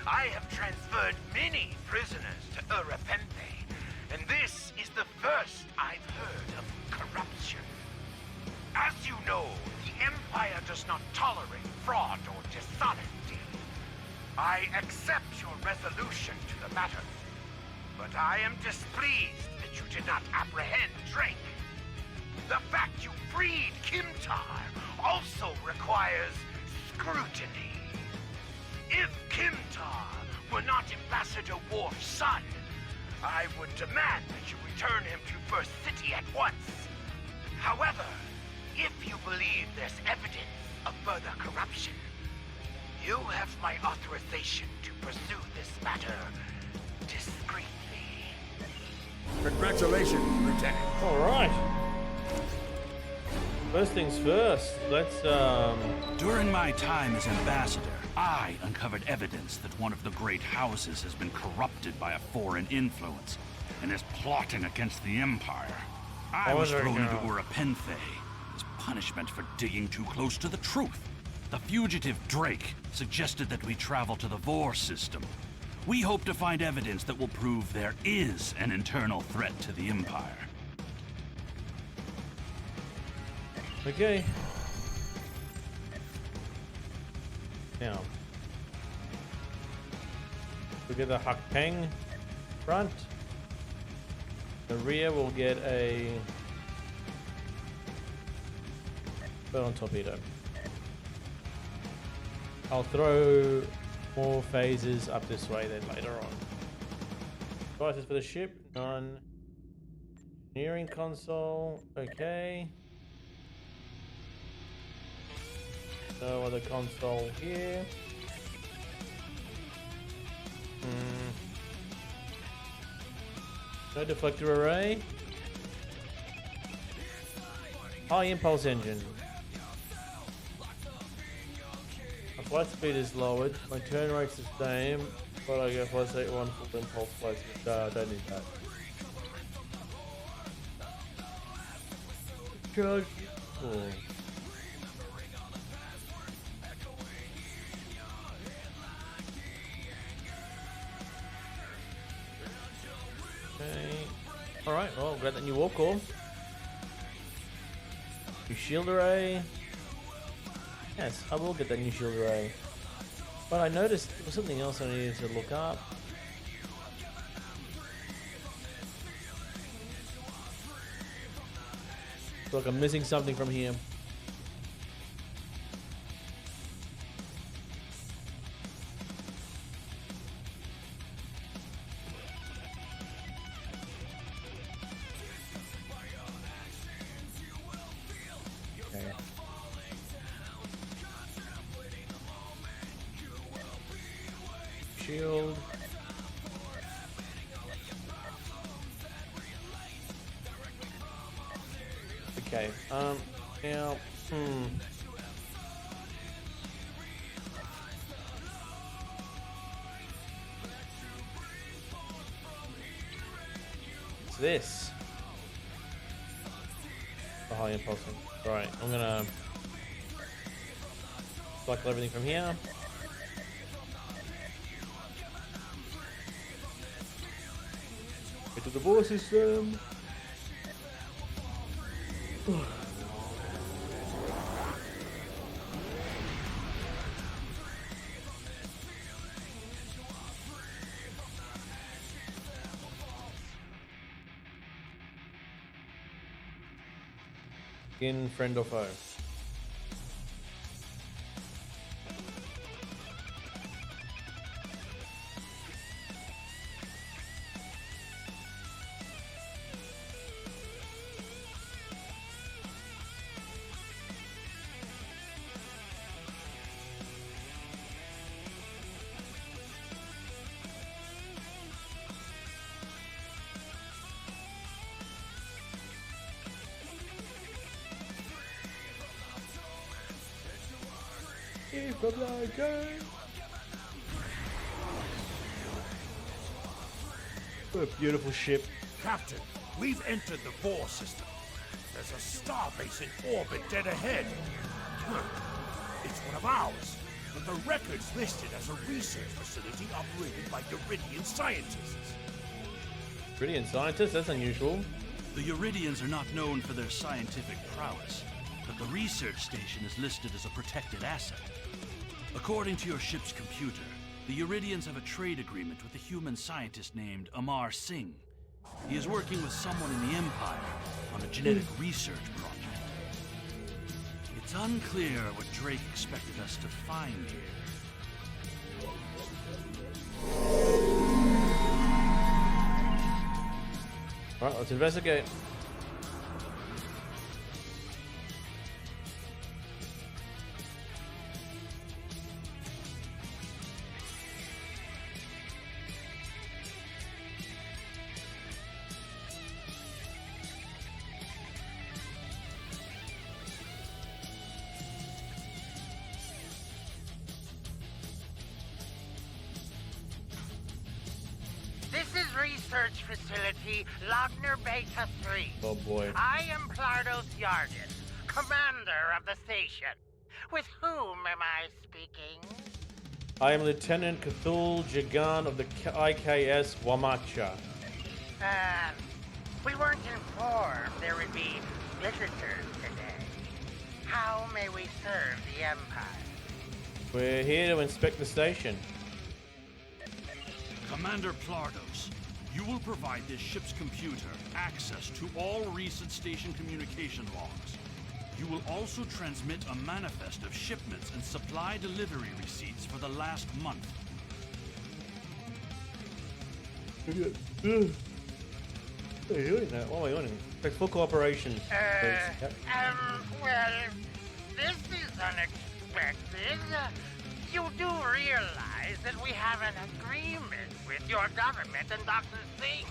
I have transferred many prisoners to Urapempe, and this is the first I've heard of corruption. As you know, the Empire Empire does not tolerate fraud or dishonesty. I accept your resolution to the matter, but I am displeased that you did not apprehend Drake. The fact you freed Kimtar also requires scrutiny. If Kimtar were not Ambassador Worf's son, I would demand that you return him to First City at once. However, if you believe there's evidence of further corruption, you have my authorization to pursue this matter discreetly. Congratulations, Lieutenant. All right. First things first, let's During my time as ambassador, I uncovered evidence that one of the great houses has been corrupted by a foreign influence and is plotting against the Empire. I was thrown into Urapenthe as punishment for digging too close to the truth. The fugitive Drake suggested that we travel to the Vor system. We hope to find evidence that will prove there is an internal threat to the Empire. Okay. Now, we get the Huck Peng front. The rear will get a burn torpedo. I'll throw more phases up this way then later on. Devices for the ship, none. Engineering console, okay. No other console here. No deflector array. High impulse engine. My flight speed is lowered. My turn rate's the same, but I get plus 81 full impulse flight speed. I don't need that. Charge. Oh. Alright, well, grab that new warp core. New shield array. Yes, I will get that new shield array. But I noticed there was something else I needed to look up. Look, I'm missing something from here. Shield. Okay, now, What's this? The high impulse. Right, I'm gonna select everything from here. To the Vor system. In friend or foe. What a beautiful ship. Captain, we've entered the Vor system. There's a starbase in orbit dead ahead. It's one of ours, and the record's listed as a research facility operated by Uridian scientists. Uridian scientists? That's unusual. The Uridians are not known for their scientific prowess. but the research station is listed as a protected asset. According to your ship's computer, the Iridians have a trade agreement with a human scientist named Amar Singh. He is working with someone in the Empire on a genetic research project. It's unclear what Drake expected us to find here. Alright, let's investigate. This is Research Facility Logner Beta 3. Oh boy. I am Plardos Yardin, commander of the station. With whom am I speaking? I am Lieutenant Cthul Jagan of the IKS Wamacha. We weren't informed there would be visitors today. How may we serve the Empire? We're here to inspect the station. Commander Plardos, you will provide this ship's computer access to all recent station communication logs. You will also transmit a manifest of shipments and supply delivery receipts for the last month. What are you doing that? What am I doing? Expect full cooperation, please. Yep. Well, this is unexpected. You do realize that we have an agreement with your government and Dr. Singh.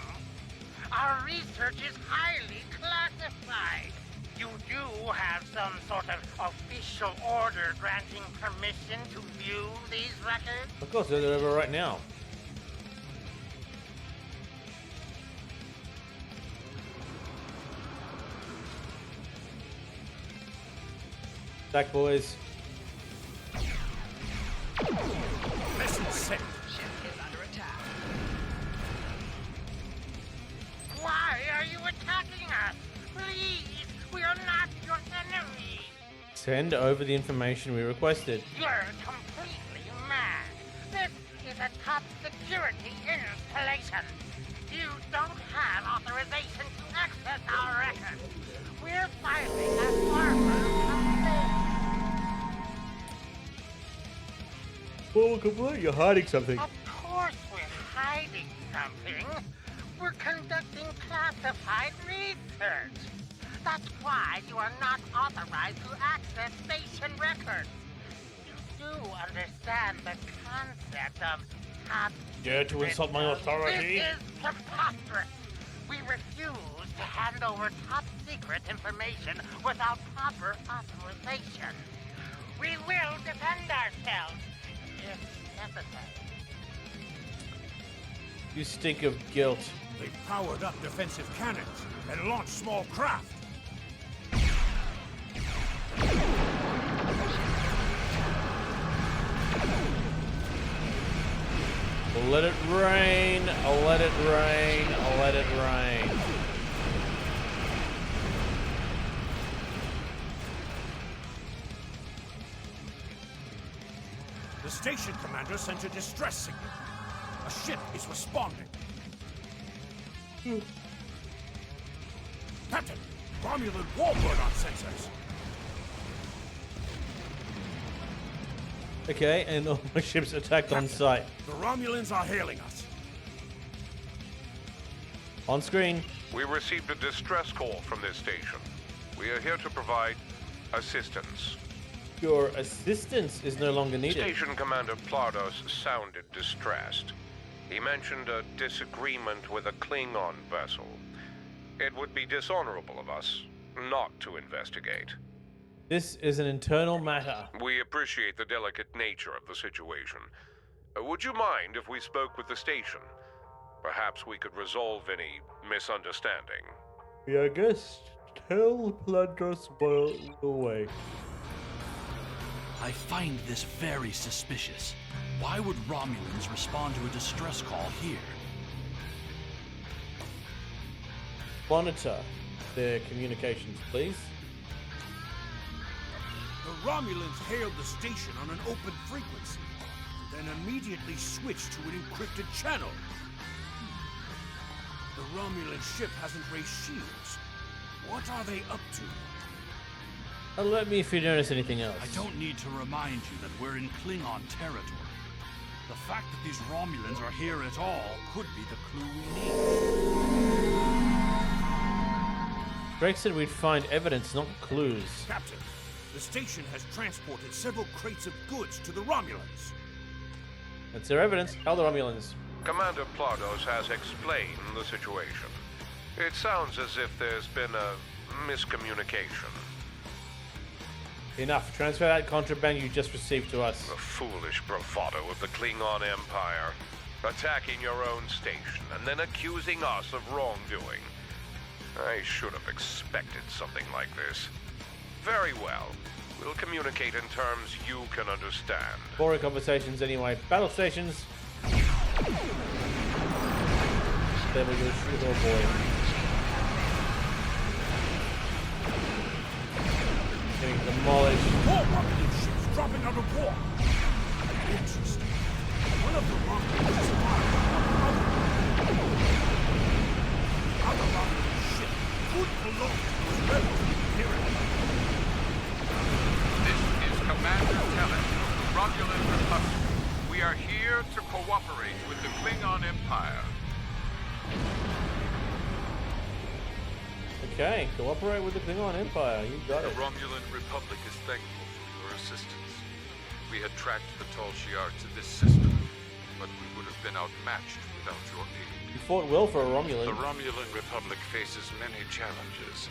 Our research is highly classified. You do have some sort of official order granting permission to view these records? Of course, they're over right now. Back, boys. Listen, set. Ship is under attack. Why are you attacking us? Please, we are not your enemy. Send over the information we requested. You're completely mad. This is a top security installation. You don't have authorization to access our records. We're filing a formal complaint. Well, complete. You're hiding something. Of course we're hiding something. We're conducting classified research. That's why you are not authorized to access station records. You do understand the concept of top Dare to insult my authority? This is preposterous. We refuse to hand over top secret information without proper authorization. We will defend ourselves if necessary. You stink of guilt. They've powered up defensive cannons and launched small craft. Let it rain, let it rain, let it rain. The station commander sent a distress signal. A ship is responding. Captain, Romulan warbird on sensors. Okay, and all my ships attacked on sight. The Romulans are hailing us. On screen. We received a distress call from this station. We are here to provide assistance. Your assistance is no longer needed. Station Commander Plardos sounded distressed. He mentioned a disagreement with a Klingon vessel. It would be dishonorable of us not to investigate. This is an internal matter. We appreciate the delicate nature of the situation. Would you mind if we spoke with the station? Perhaps we could resolve any misunderstanding. Yeah, I guess tell Plandros the way. I find this very suspicious. Why would Romulans respond to a distress call here? Monitor their communications, please. Romulans hailed the station on an open frequency, and then immediately switched to an encrypted channel. The Romulan ship hasn't raised shields. What are they up to? Alert me if you notice anything else. I don't need to remind you that we're in Klingon territory. The fact that these Romulans are here at all could be the clue we need. Drake said we'd find evidence, not clues. Captain, the station has transported several crates of goods to the Romulans. That's their evidence. Tell the Romulans. Commander Plados has explained the situation. It sounds as if there's been a miscommunication. Enough. Transfer that contraband you just received to us. The foolish bravado of the Klingon Empire. Attacking your own station and then accusing us of wrongdoing. I should have expected something like this. Very well. We'll communicate in terms you can understand. Boring conversations anyway. Battle stations. There we go, shoot little boy. Getting demolished. More Romulan ships dropping out of war. Interesting. One of the Romulans is other Romulan ship could belong to those rebels here. This is Commander Tellis of the Romulan Republic. We are here to cooperate with the Klingon Empire. Okay, cooperate with the Klingon Empire. You got it. The Romulan Republic is thankful for your assistance. We had tracked the Tal Shiar to this system, but we would have been outmatched without your aid. You fought well for a Romulan. The Romulan Republic faces many challenges,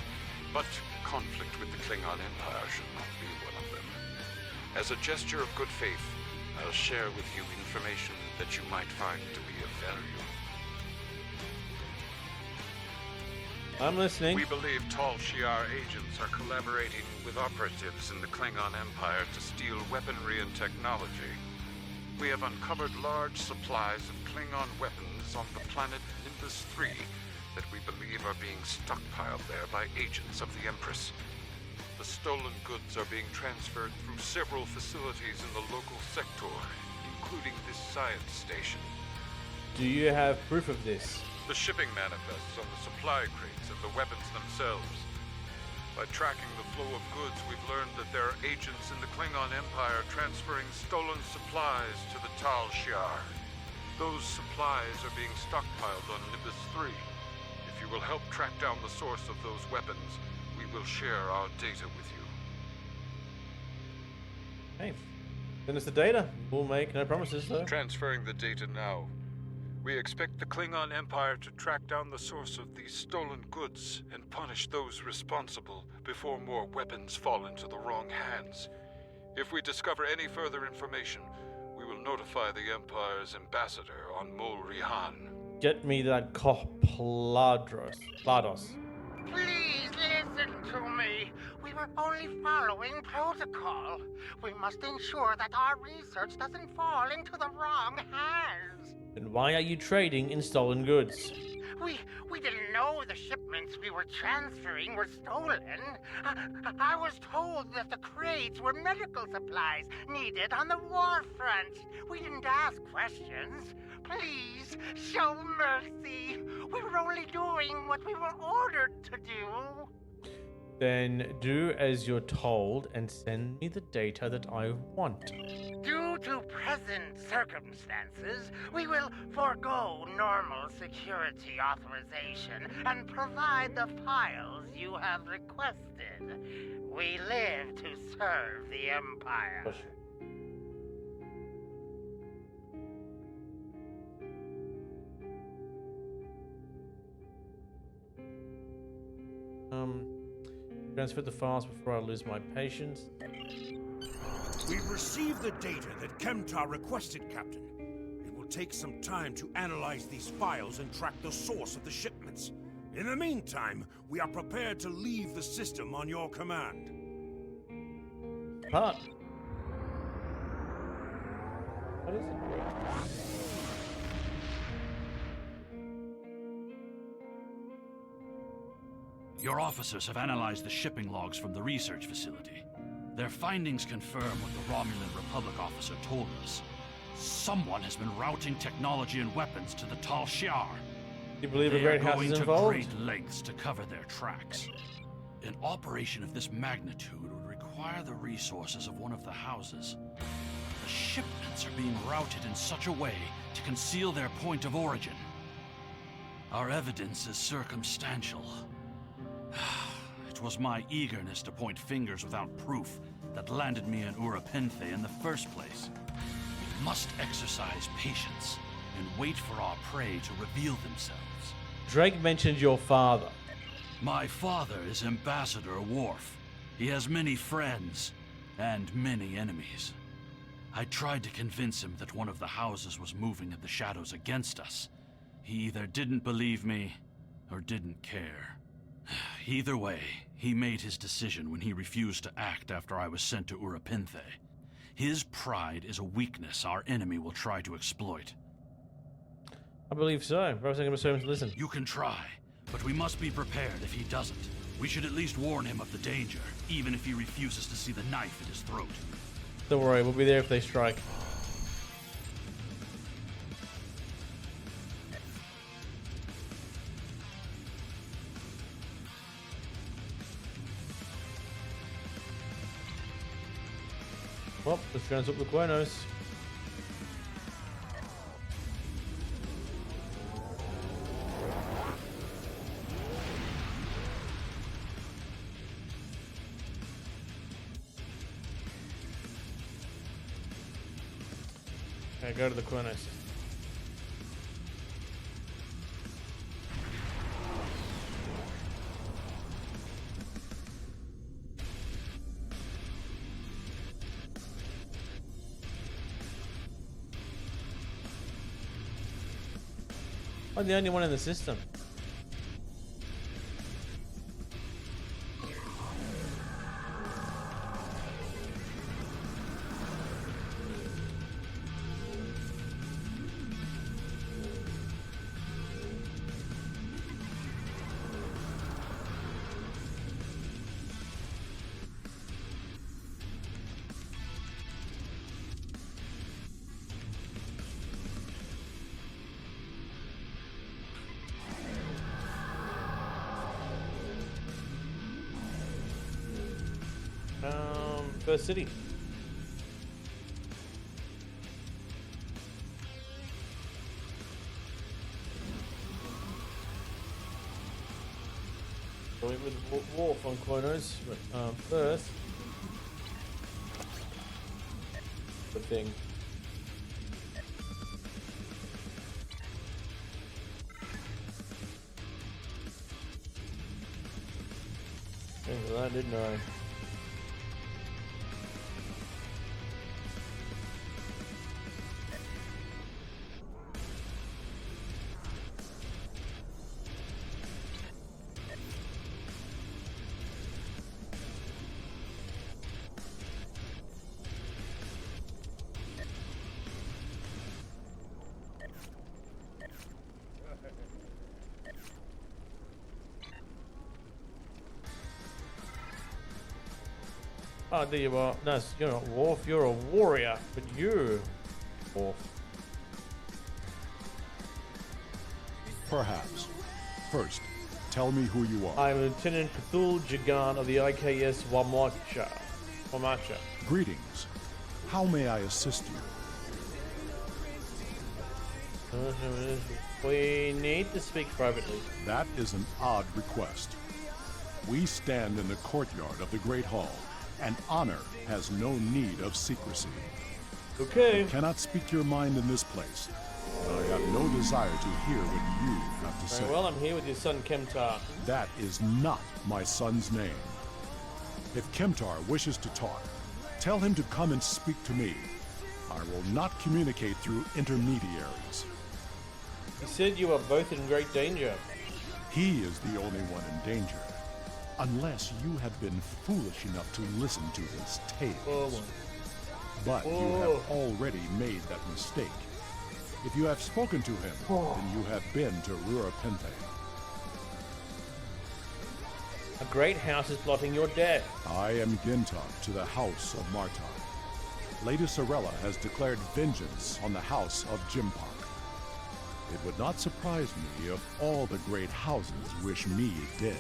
but conflict with the Klingon Empire should not be one of them. As a gesture of good faith, I'll share with you information that you might find to be of value. I'm listening. We believe Tal Shiar agents are collaborating with operatives in the Klingon Empire to steal weaponry and technology. We have uncovered large supplies of Klingon weapons on the planet Nimbus 3 that we believe are being stockpiled there by agents of the Empress. The stolen goods are being transferred through several facilities in the local sector, including this science station. Do you have proof of this? The shipping manifests on the supply crates and the weapons themselves. By tracking the flow of goods, we've learned that there are agents in the Klingon Empire transferring stolen supplies to the Tal Shiar. Those supplies are being stockpiled on Nimbus 3. If you will help track down the source of those weapons, we will share our data with you. Hey, send us the data. We'll make no promises, though. Transferring the data now. We expect the Klingon Empire to track down the source of these stolen goods and punish those responsible before more weapons fall into the wrong hands. If we discover any further information, we will notify the Empire's ambassador on Mol Rihan. Get me that Plados. Please listen to me. We were only following protocol. We must ensure that our research doesn't fall into the wrong hands. Then why are you trading in stolen goods? We didn't know the shipments we were transferring were stolen. I was told that the crates were medical supplies needed on the Warfront. We didn't ask questions. Please, show mercy. We were only doing what we were ordered to do. Then do as you're told and send me the data that I want. Due to present circumstances, we will forego normal security authorization and provide the files you have requested. We live to serve the Empire. Transfer the files before I lose my patience. We've received the data that Kemtar requested, Captain. It will take some time to analyze these files and track the source of the shipments. In the meantime, we are prepared to leave the system on your command. What is it? Your officers have analyzed the shipping logs from the research facility. Their findings confirm what the Romulan Republic officer told us. Someone has been routing technology and weapons to the Tal Shiar. You believe they a great are house going is to involved? great lengths to cover their tracks. An operation of this magnitude would require the resources of one of the houses. The shipments are being routed in such a way to conceal their point of origin. Our evidence is circumstantial. It was my eagerness to point fingers without proof that landed me in Urapenthe in the first place. We must exercise patience and wait for our prey to reveal themselves. Drake mentioned your father. My father is Ambassador Worf. He has many friends and many enemies. I tried to convince him that one of the houses was moving in the shadows against us. He either didn't believe me or didn't care. Either way, he made his decision when he refused to act after I was sent to Urapenthe. His pride is a weakness our enemy will try to exploit. I believe so. I was going to listen. You can try, but we must be prepared if he doesn't. We should at least warn him of the danger, even if he refuses to see the knife at his throat. Don't worry, we'll be there if they strike. Well, let's go and up the Quernos. Okay, go to the Quernos. I'm the only one in the system. First city. Going with Wolf on Quernos, but first, the thing. Well, that didn't I? Oh, there you are. No, you're not Worf, you're a warrior, but you're Worf. Perhaps. First, tell me who you are. I'm Lieutenant Cthulhu Jagan of the IKS Wamacha. Greetings. How may I assist you? We need to speak privately. That is an odd request. We stand in the courtyard of the Great Hall, and honor has no need of secrecy. Okay. You cannot speak your mind in this place. I have no desire to hear what you have to say. Very well, I'm here with your son Kemtar. That is not my son's name. If Kemtar wishes to talk, tell him to come and speak to me. I will not communicate through intermediaries. You said you are both in great danger. He is the only one in danger. Unless you have been foolish enough to listen to his tales. But you have already made that mistake. If you have spoken to him, then you have been to Urapenthe. A great house is plotting your death. I am Gintok to the House of Martok. Lady Sorella has declared vengeance on the House of Jimpok. It would not surprise me if all the great houses wish me dead.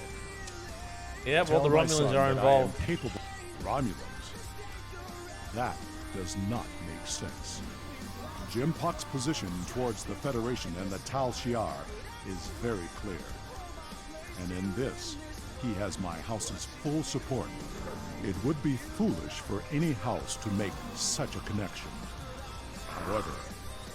Yeah, well, the Romulans are involved. Capable Romulans? That does not make sense. Jimpok's position towards the Federation and the Tal Shiar is very clear. And in this, he has my house's full support. It would be foolish for any house to make such a connection. However,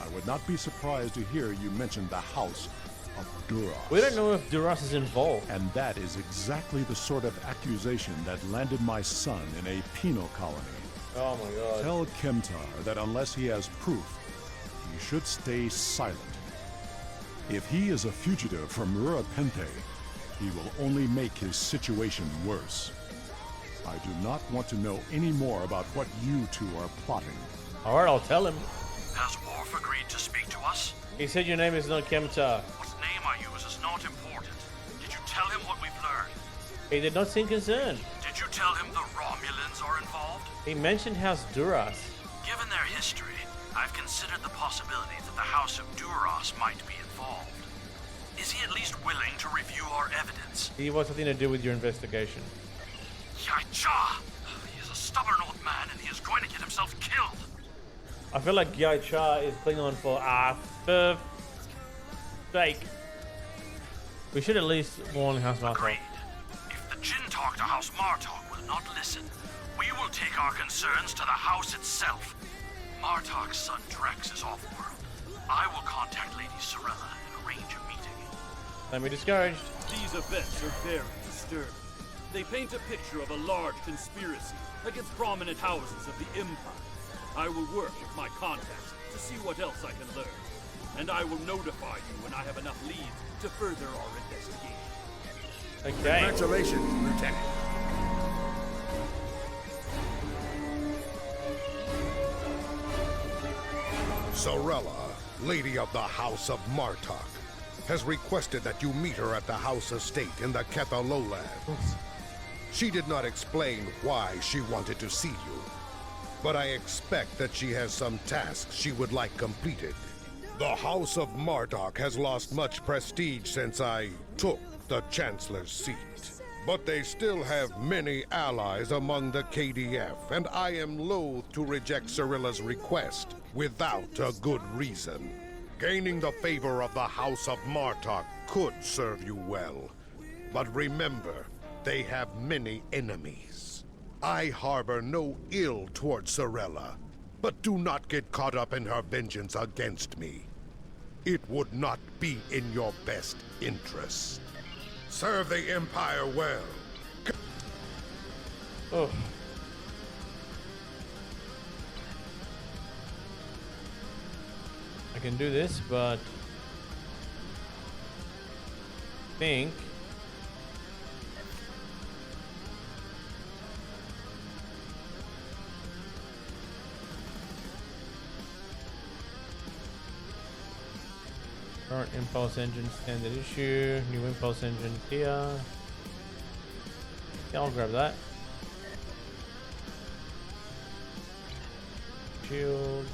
I would not be surprised to hear you mention the House of Duras. We don't know if Duras is involved. And that is exactly the sort of accusation that landed my son in a penal colony. Oh my god. Tell Kemtar that unless he has proof, he should stay silent. If he is a fugitive from Urapente, he will only make his situation worse. I do not want to know any more about what you two are plotting. Alright, I'll tell him. Has Worf agreed to speak to us? He said your name is not Kemtar. What name I use is not important. Did you tell him what we've learned? He did not seem concerned. Did you tell him the Romulans are involved? He mentioned House Duras. Given their history, I've considered the possibility that the House of Duras might be involved. Is he at least willing to review our evidence? He wants something to do with your investigation. Yai-Cha! He is a stubborn old man and he is going to get himself killed. I feel like Yai-Cha is Klingon for sake. We should at least warn House Martok. Agreed. If the Jinn talk to House Martok will not listen, we will take our concerns to the house itself. Martok's son Drex is off-world. I will contact Lady Sorella and arrange a meeting. Don't be discouraged. These events are very disturbing. They paint a picture of a large conspiracy against prominent houses of the Empire. I will work with my contacts to see what else I can learn. And I will notify you when I have enough leads to further our investigation. Okay. Congratulations, Lieutenant. Sorella, Lady of the House of Martok, has requested that you meet her at the House Estate in the Ketha Lowlands. She did not explain why she wanted to see you, but I expect that she has some tasks she would like completed. The House of Martok has lost much prestige since I took the Chancellor's seat, but they still have many allies among the KDF, and I am loath to reject Sorella's request without a good reason. Gaining the favor of the House of Martok could serve you well, but remember, they have many enemies. I harbor no ill towards Sorella, but do not get caught up in her vengeance against me. It would not be in your best interest. Serve the Empire well. Oh. I can do this, but I think current impulse engine standard issue, new impulse engine here. Yeah, I'll grab that. Shield.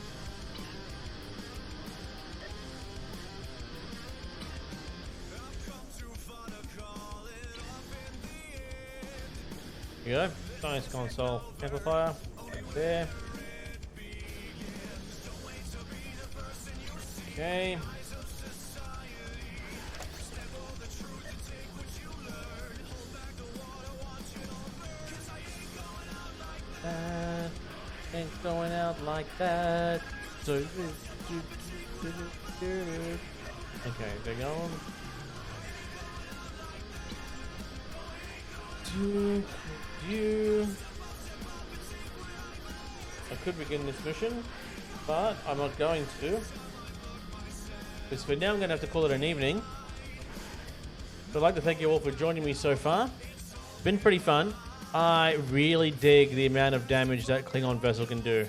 Here you go. Science console amplifier. Right there. Okay. That ain't going out like that. So, okay, they're going. I could begin this mission, but I'm not going to. Because for now I'm going to have to call it an evening. So I'd like to thank you all for joining me so far. It's been pretty fun. I really dig the amount of damage that Klingon vessel can do.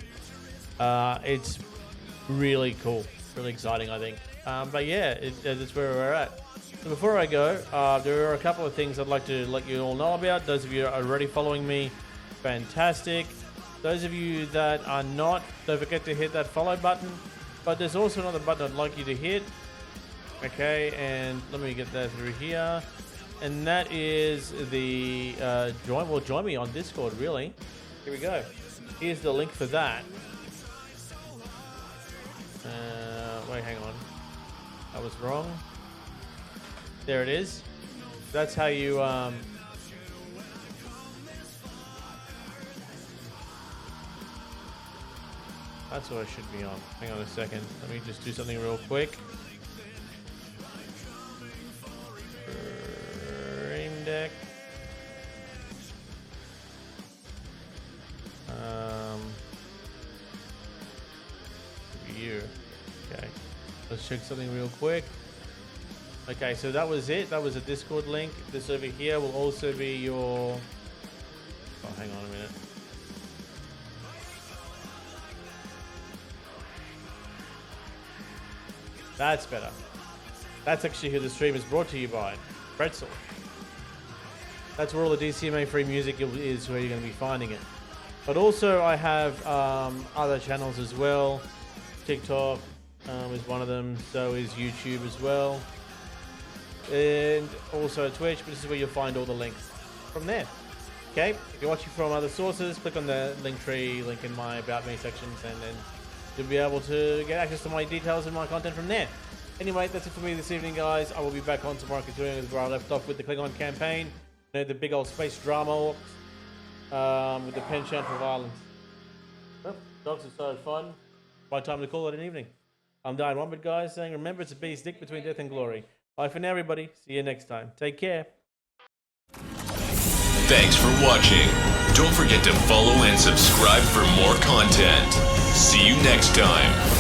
It's really cool. Really exciting, I think. But yeah, that's where we're at. So before I go, there are a couple of things I'd like to let you all know about. Those of you who are already following me, fantastic. Those of you that are not, don't forget to hit that follow button. But there's also another button I'd like you to hit. Okay, and let me get that through here. And that is the join me on Discord, really. Here we go. Here's the link for that. Wait, hang on. I was wrong. There it is. That's how you that's what I should be on. Hang on a second. Let me just do something real quick. Stream deck. Here. Okay. Let's check something real quick. Okay, so that was it. That was a Discord link. This over here will also be your... Oh, hang on a minute. That's better. That's actually who the stream is brought to you by. Pretzel. That's where all the DCMA free music is, where you're going to be finding it. But also I have other channels as well. TikTok is one of them. So is YouTube as well. And also Twitch, but this is where you'll find all the links from there. Okay, if you're watching from other sources, click on the link tree, link in my About Me sections, and then you'll be able to get access to my details and my content from there. Anyway, that's it for me this evening, guys. I will be back on tomorrow continuing where I left off with the Klingon campaign. You know, the big old space drama with the penchant for violence. Well, dogs are so fun. My time to call it an evening. I'm Iron Wombat, guys, saying remember it's a beast dick between death and glory. Bye for now, everybody. See you next time. Take care. Thanks for watching. Don't forget to follow and subscribe for more content. See you next time.